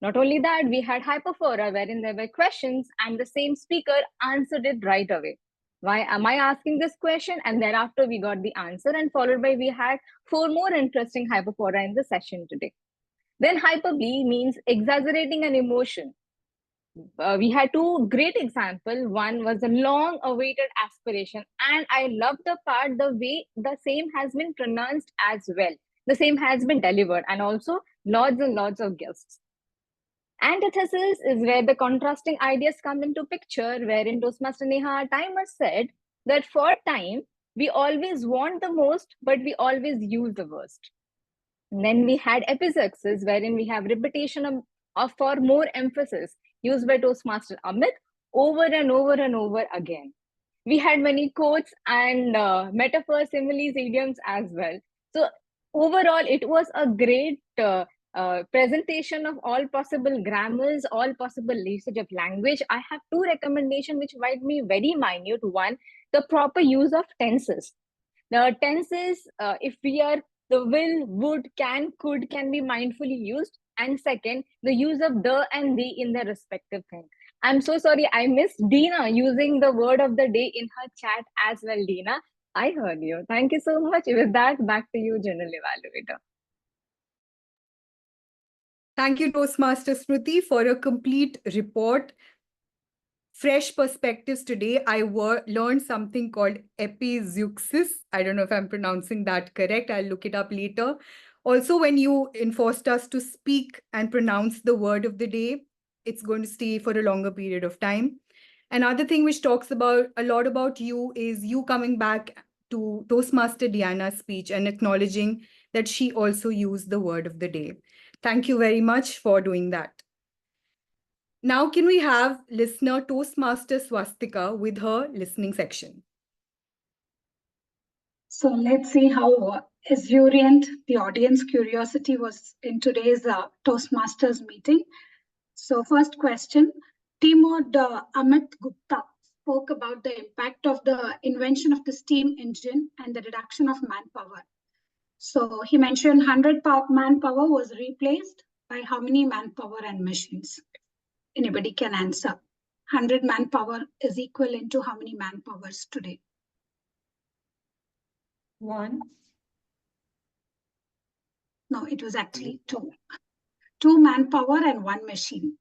Not only that, we had hyperphora, wherein there were questions and the same speaker answered it right away. Why am I asking this question? And thereafter we got the answer, and followed by we had 4 more interesting hyperphora in the session today. Then hyperbole means exaggerating an emotion. We had 2 great examples. One was a long awaited aspiration, and I love the part, the way the same has been pronounced as well. The same has been delivered, and also lots and lots of gifts. Antithesis is where the contrasting ideas come into picture, wherein Toastmaster Neha Timer said that for time, we always want the most, but we always use the worst. And then we had epizeuxes, wherein we have repetition of for more emphasis, used by Toastmaster Amit over and over and over again. We had many quotes and metaphors, similes, idioms as well. So overall, it was a great presentation of all possible grammars, all possible usage of language. I have 2 recommendations which might be very minute. One, the proper use of tenses. The tenses, if we are the will, would, can, could, can be mindfully used. And second, the use of the and the in their respective thing. I'm so sorry, I missed Dina using the word of the day in her chat as well, Dina. I heard you. Thank you so much. With that, back to you, General Evaluator. Thank you, Toastmaster Smruti, for a complete report. Fresh perspectives today. I learned something called epizeuxis. I don't know if I'm pronouncing that correct. I'll look it up later. Also, when you enforced us to speak and pronounce the word of the day, it's going to stay for a longer period of time. Another thing which talks about a lot about you is you coming back to Toastmaster Diana's speech and acknowledging that she also used the word of the day. Thank you very much for doing that. Now, can we have listener Toastmaster Swastika with her listening section? So let's see how esurient the audience curiosity was in today's Toastmasters meeting. So first question, TMOD Amit Gupta spoke about the impact of the invention of the steam engine and the reduction of manpower. So he mentioned 100 manpower was replaced by how many manpower and machines? Anybody can answer. 100 manpower is equivalent to how many manpowers today? 1. No, it was actually 2. 2 manpower and 1 machine.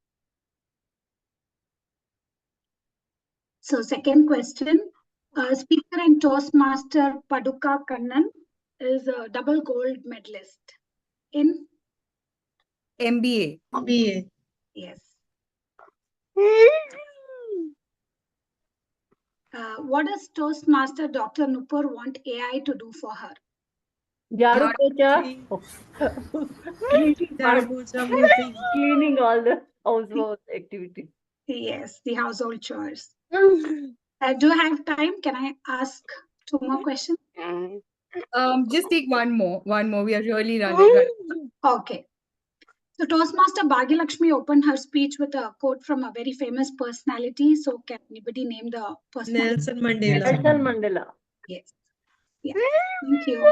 So second question, speaker and Toastmaster Paduka Kannan is a double gold medalist in MBA. MBA. Yes. What does Toastmaster Dr. Nupur want AI to do for her? Jharu pocha. Cleaning all the household activity. Yes, the household chores. Do I have time? Can I ask 2 more questions? Just take one more. We are really running. Okay. So Toastmaster Bhagyalakshmi opened her speech with a quote from a very famous personality. So can anybody name the personality? Nelson Mandela. Nelson Mandela. Yes. Yeah. Thank you.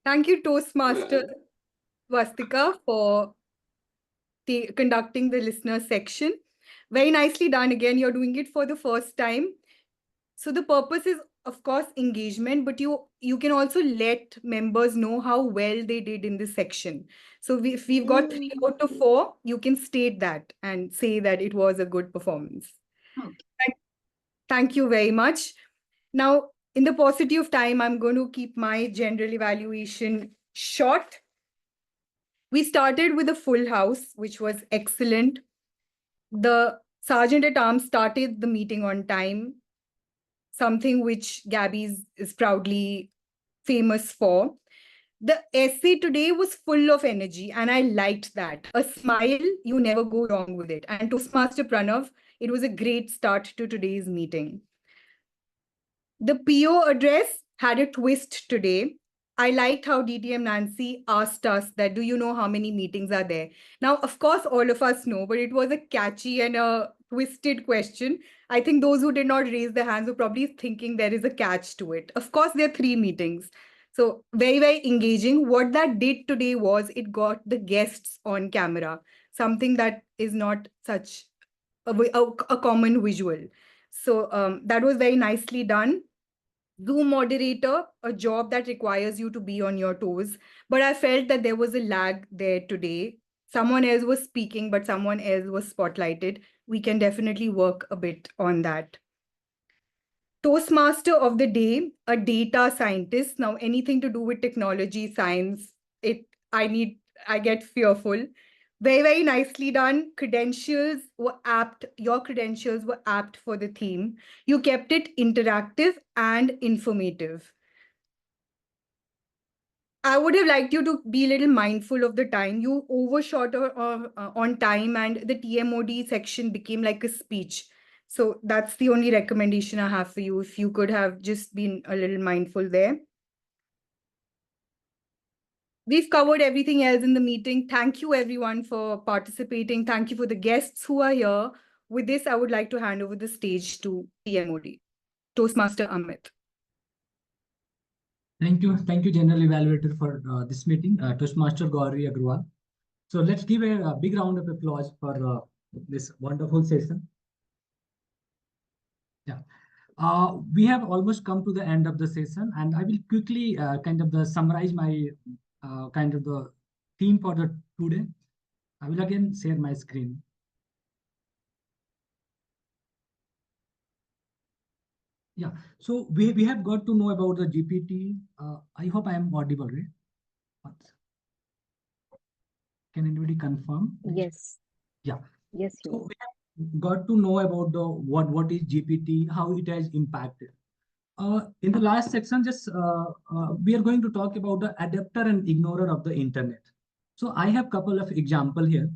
Thank you, Toastmaster Swastika, for conducting the listener section. Very nicely done. Again, you're doing it for the first time. So the purpose is, of course, engagement, but you can also let members know how well they did in this section. So if we've got 3 out of 4, you can state that and say that it was a good performance. Okay. Thank you very much. Now, in the paucity of time, I'm going to keep my general evaluation short. We started with a full house, which was excellent. The Sergeant at Arms started the meeting on time, something which Gabbys is proudly famous for. The essay today was full of energy, and I liked that. A smile, you never go wrong with it. And Toastmaster Pranav, it was a great start to today's meeting. The PO address had a twist today. I liked how DTM Nancy asked us that, do you know how many meetings are there? Now, of course, all of us know, but it was a catchy and a twisted question. I think those who did not raise their hands were probably thinking there is a catch to it. Of course, there are 3 meetings. So very, very engaging. What that did today was it got the guests on camera, something that is not such a common visual. So that was very nicely done. Zoom moderator, a job that requires you to be on your toes. But I felt that there was a lag there today. Someone else was speaking, but someone else was spotlighted. We can definitely work a bit on that. Toastmaster of the day, a data scientist. Now, anything to do with technology, science, I get fearful. Very, very nicely done. Credentials were apt. Your credentials were apt for the theme. You kept it interactive and informative. I would have liked you to be a little mindful of the time. You overshot on time, and the TMOD section became like a speech. So that's the only recommendation I have for you. If you could have just been a little mindful there. We've covered everything else in the meeting. Thank you, everyone, for participating. Thank you for the guests who are here. With this, I would like to hand over the stage to TMOD, Toastmaster Amit. Thank you, General Evaluator, for this meeting, Toastmaster Gauri Aggarwal. So let's give a big round of applause for this wonderful session. Yeah. We have almost come to the end of the session, and I will quickly summarize my the theme for the today. I will again share my screen. Yeah, so we have got to know about the GPT. I hope I am audible, right? Can anybody confirm? Yes. Yeah. Yes, you So are. we have got to know about the what is GPT, how it has impacted. In the last section, we are going to talk about the adapter and ignorer of the internet. So I have couple of example here.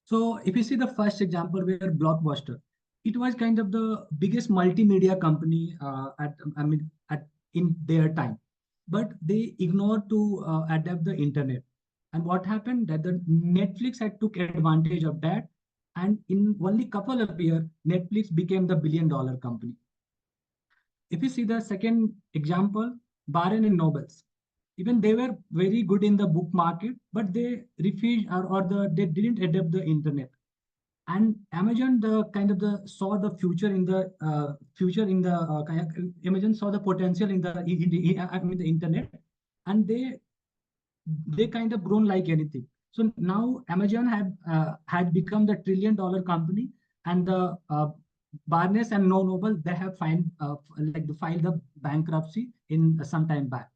So if you see the first example where Blockbuster, it was kind of the biggest multimedia company in their time, but they ignored to adapt the internet. And what happened that the Netflix had took advantage of that, and in only couple of years, Netflix became the billion-dollar company. If you see the second example, Barnes and Nobles, even they were very good in the book market, but they refused they didn't adapt the internet. And Amazon saw the future in the Amazon saw the potential in the internet, and they kind of grown like anything. So now Amazon had become the $1 trillion company, and the Barnes and Noble, they have filed the bankruptcy in some time back.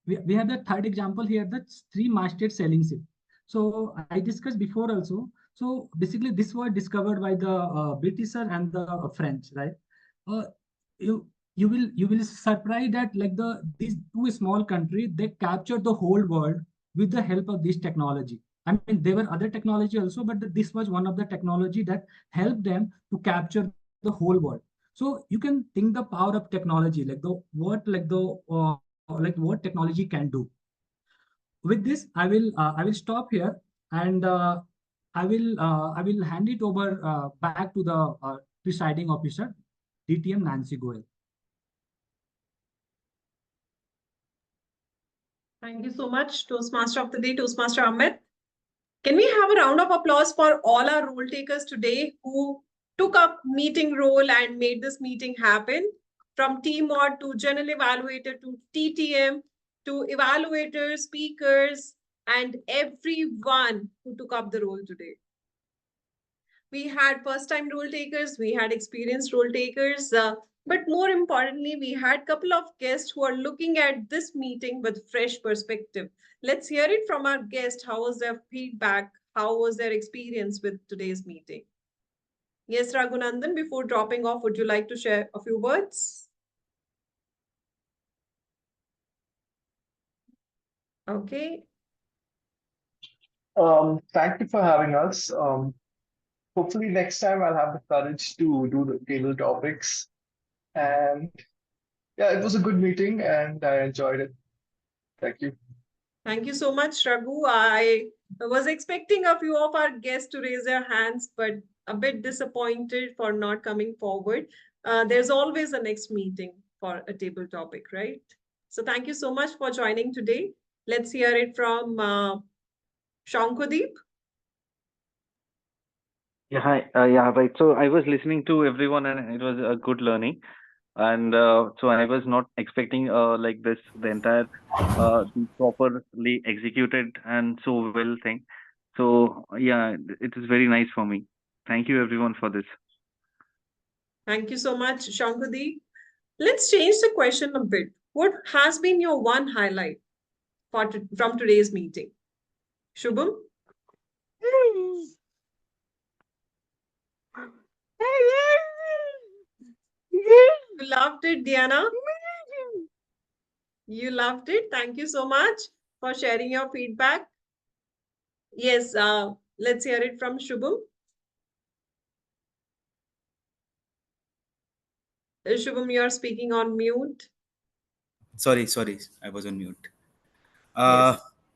We have the third example here, that's three-masted sailing ship. So I discussed before also. So basically, this was discovered by the British and the French, right? You will surprise that these two small countries, they captured the whole world with the help of this technology. I mean, there were other technology also, but this was one of the technology that helped them to capture the whole world. So you can think the power of technology, what technology can do. With this, I will stop here, and I will hand it over back to the presiding officer, DTM Nancy Goel. Thank you so much, Toastmaster of the Day, Toastmaster Amit. Can we have a round of applause for all our role takers today who took up meeting role and made this meeting happen? From TMOD to General Evaluator to TTM to Evaluators, speakers, and everyone who took up the role today. We had first-time role takers, we had experienced role takers, but more importantly, we had a couple of guests who are looking at this meeting with fresh perspective. Let's hear it from our guest. How was their feedback? How was their experience with today's meeting? Yes, Raghunandan, before dropping off, would you like to share a few words? Okay. Thank you for having us. Hopefully next time I'll have the courage to do the table topics. And yeah, it was a good meeting and I enjoyed it. Thank you. Thank you so much, Raghu. I was expecting a few of our guests to raise their hands, but a bit disappointed for not coming forward. There's always a next meeting for a table topic, right? So thank you so much for joining today. Let's hear it from Shankodeep. Yeah, hi. Yeah, right. So I was listening to everyone and it was a good learning. And so I was not expecting like this, the entire properly executed and so well thing. So yeah, it is very nice for me. Thank you everyone for this. Thank you so much, Shankodeep. Let's change the question a bit. What has been your one highlight from today's meeting? Shubham? You loved it, Diana? You loved it. Thank you so much for sharing your feedback. Yes, let's hear it from Shubham. Shubham, you're speaking on mute. Sorry, I was on mute.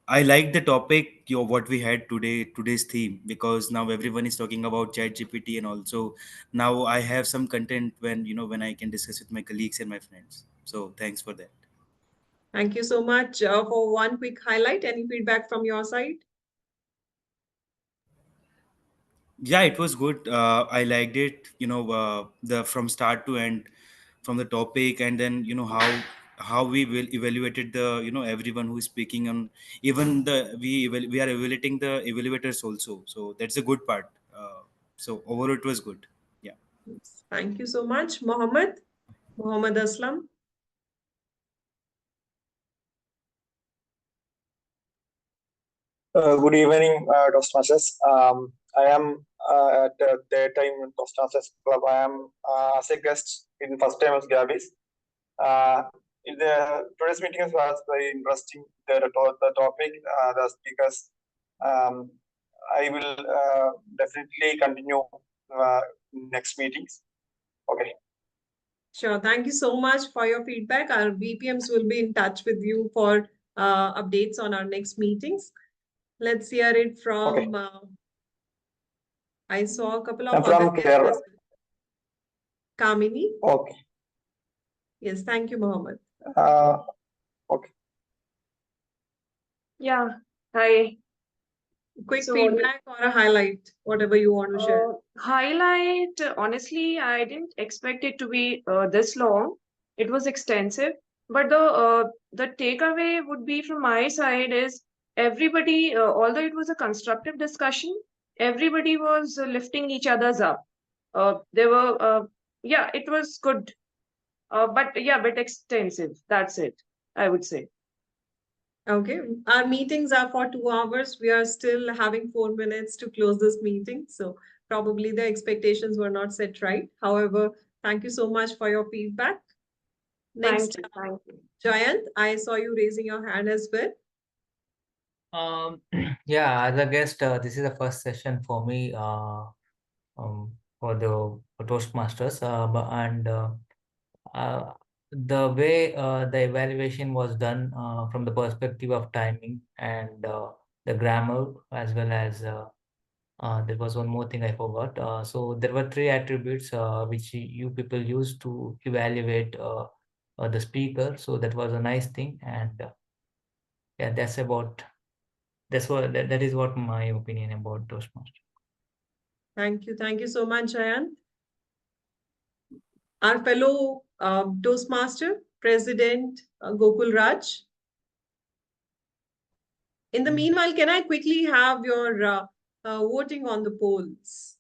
I like the topic, what we had today's theme, because now everyone is talking about ChatGPT, and also now I have some content when I can discuss with my colleagues and my friends. So thanks for that. Thank you so much for one quick highlight. Any feedback from your side? Yeah, it was good. I liked it, the from start to end, from the topic, and then how we will evaluated the everyone who is speaking, and even we are evaluating the evaluators also. So that's a good part. So overall, it was good. Yeah. Thank you so much, Mohammed Aslam. Good evening, Toastmasters. I am at the daytime Toastmasters Club. I am as a guest in first time as Gabbys. In the today's meeting was very interesting. The topic, the speakers. I will definitely continue next meetings. Okay. Sure. Thank you so much for your feedback. Our VPMs will be in touch with you for updates on our next meetings. Let's hear it from. I saw a couple of from other Kerala. Kamini. Okay. Yes. Thank you, Mohammed. Okay. Yeah. Hi. Quick feedback or a highlight, whatever you want to share. Highlight, honestly, I didn't expect it to be this long. It was extensive, but the takeaway would be from my side is everybody, although it was a constructive discussion, everybody was lifting each other's up. They were, yeah, it was good, but yeah, bit extensive. That's it, I would say. Okay, our meetings are for 2 hours. We are still having 4 minutes to close this meeting. So probably the expectations were not set right. However, thank you so much for your feedback. Next, thank you. Jayant, I saw you raising your hand as well. Yeah, as a guest, this is the first session for me for the Toastmasters, the way the evaluation was done from the perspective of timing and the grammar, as well as there was one more thing I forgot. So there were 3 attributes which you people use to evaluate the speaker. So that was a nice thing, and yeah, that is what my opinion about Toastmasters. Thank you so much, Jayant. Our fellow Toastmaster, President Gokul Raj. In the meanwhile, can I quickly have your voting on the polls?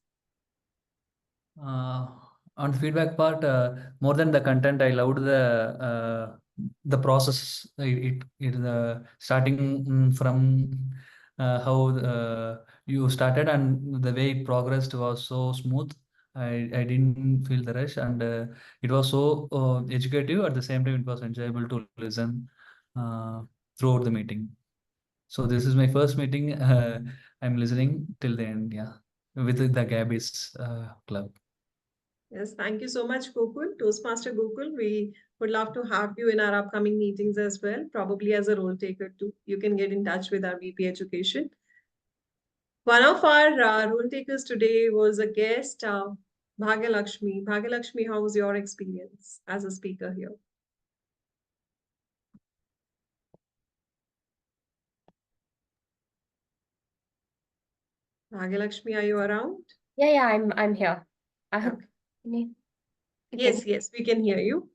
On the feedback part, more than the content, I loved the process. Starting from how you started and the way it progressed was so smooth. I didn't feel the rush, and it was so educative. At the same time, it was enjoyable to listen throughout the meeting. So this is my first meeting. I'm listening till the end, yeah, with the Gabbys club. Yes, thank you so much, Gokul. Toastmaster Gokul, we would love to have you in our upcoming meetings as well, probably as a role taker too. You can get in touch with our VP Education. One of our role takers today was a guest, Bhagyalakshmi. Bhagyalakshmi, how was your experience as a speaker here? Bhagyalakshmi, are you around? Yeah, I'm here. I hope. Okay. Yes, we can hear you.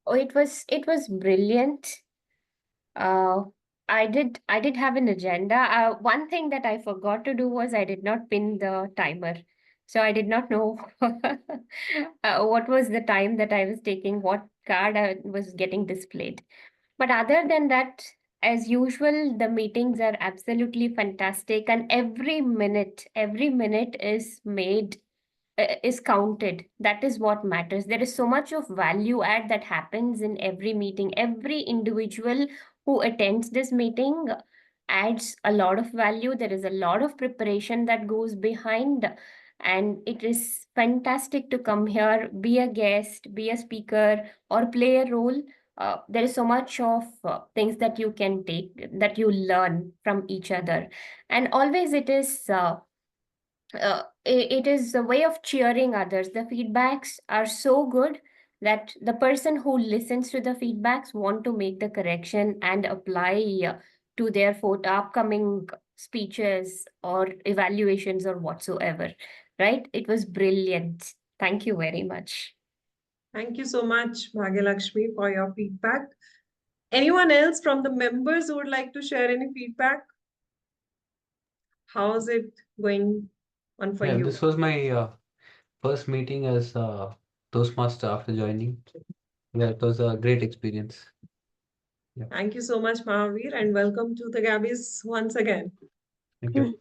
Oh, it was brilliant. I did have an agenda. One thing that I forgot to do was I did not pin the timer. So I did not know what was the time that I was taking, what card I was getting displayed. But other than that, as usual, the meetings are absolutely fantastic, and every minute is counted. That is what matters. There is so much of value add that happens in every meeting. Every individual who attends this meeting adds a lot of value. There is a lot of preparation that goes behind, and it is fantastic to come here, be a guest, be a speaker, or play a role. There is so much of things that you can take, that you learn from each other, and always it is it is a way of cheering others. The feedbacks are so good that the person who listens to the feedbacks want to make the correction and apply to their upcoming speeches or evaluations or whatsoever, right? It was brilliant. Thank you very much. Thank you so much, Bhagyalakshmi, for your feedback. Anyone else from the members who would like to share any feedback? How's it going on for you? This was my first meeting as Toastmaster after joining. Yeah, it was a great experience. Yeah. Thank you so much, Mahavir, and welcome to the Gabbys once again. Thank you.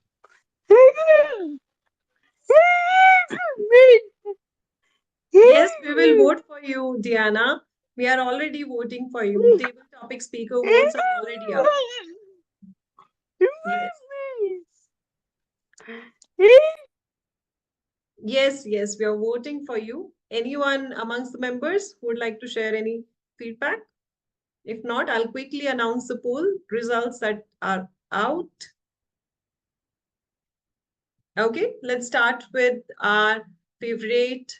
Yes, we will vote for you, Diana. We are already voting for you. Table topic speaker votes are already up. Yes. Yes, we are voting for you. Anyone amongst the members who would like to share any feedback? If not, I'll quickly announce the poll results that are out. Okay, let's start with our favorite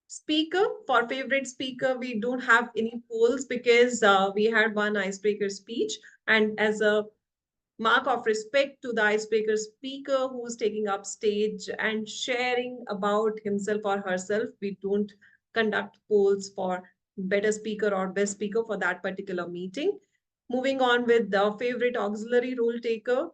speaker. For favorite speaker, we don't have any polls because we had one icebreaker speech, and as a mark of respect to the icebreaker speaker who's taking up stage and sharing about himself or herself, we don't conduct polls for better speaker or best speaker for that particular meeting. Moving on with the favorite auxiliary role taker.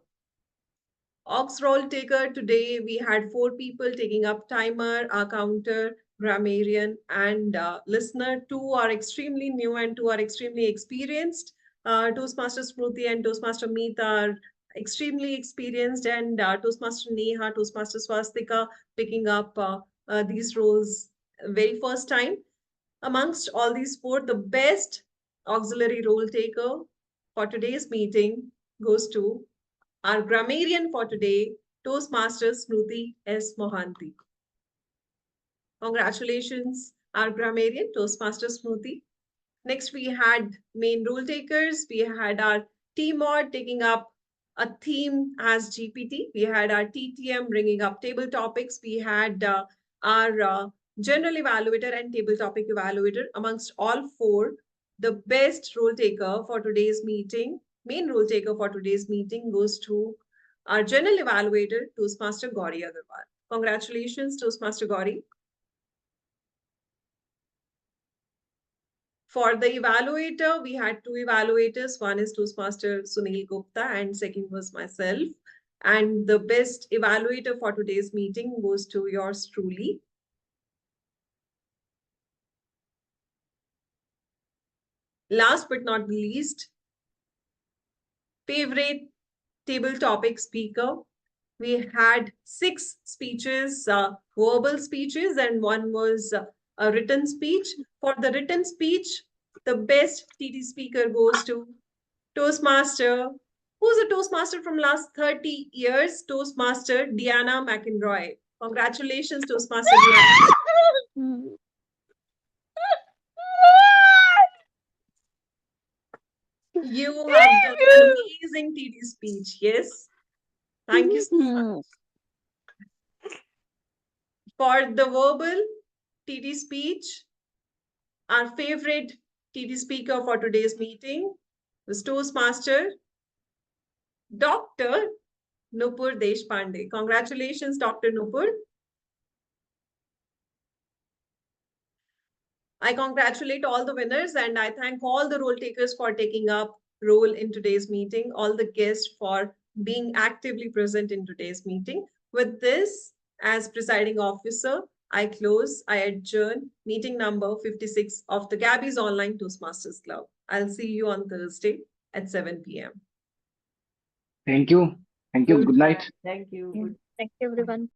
Aux role taker, today we had 4 people taking up timer, our counter, grammarian, and listener. 2 are extremely new and 2 are extremely experienced. Toastmaster Smruti and Toastmaster Mita are extremely experienced, and Toastmaster Neha, Toastmaster Swastika picking up these roles very first time. Amongst all these 4, the best auxiliary role taker for today's meeting goes to our grammarian for today, Toastmasters Smruti S. Mohanty. Congratulations, our grammarian, Toastmasters Smruti. Next, we had main role takers. We had our TMOD taking up a theme as GPT. We had our TTM bringing up table topics. We had our general evaluator and table topic evaluator. Amongst all 4, the best role taker for today's meeting, main role taker for today's meeting goes to our general evaluator, Toastmaster Gauri Aggarwal. Congratulations, Toastmaster Gauri. For the evaluator, we had 2 evaluators. One is Toastmaster Sunil Gupta and second was myself. And the best evaluator for today's meeting goes to yours truly. Last but not least, favorite table topic speaker. We had 6 speeches, verbal speeches, and 1 was a written speech. For the written speech, the best TT speaker goes to Toastmaster, who's a Toastmaster from last 30 years, Toastmaster Diana McEnroy. Congratulations, Toastmaster Diana. You have done an amazing TT speech, yes? Thank you so much. For the verbal TT speech, our favorite TT speaker for today's meeting was Toastmaster Dr. Nupur Deshpande. Congratulations, Dr. Nupur. I congratulate all the winners and I thank all the role takers for taking up role in today's meeting, all the guests for being actively present in today's meeting. With this, as presiding officer, I adjourn meeting number 56 of the Gabbys Online Toastmasters Club. I'll see you on Thursday at 7 p.m. Thank you. Thank you. Good night. Thank you. Thank you, everyone.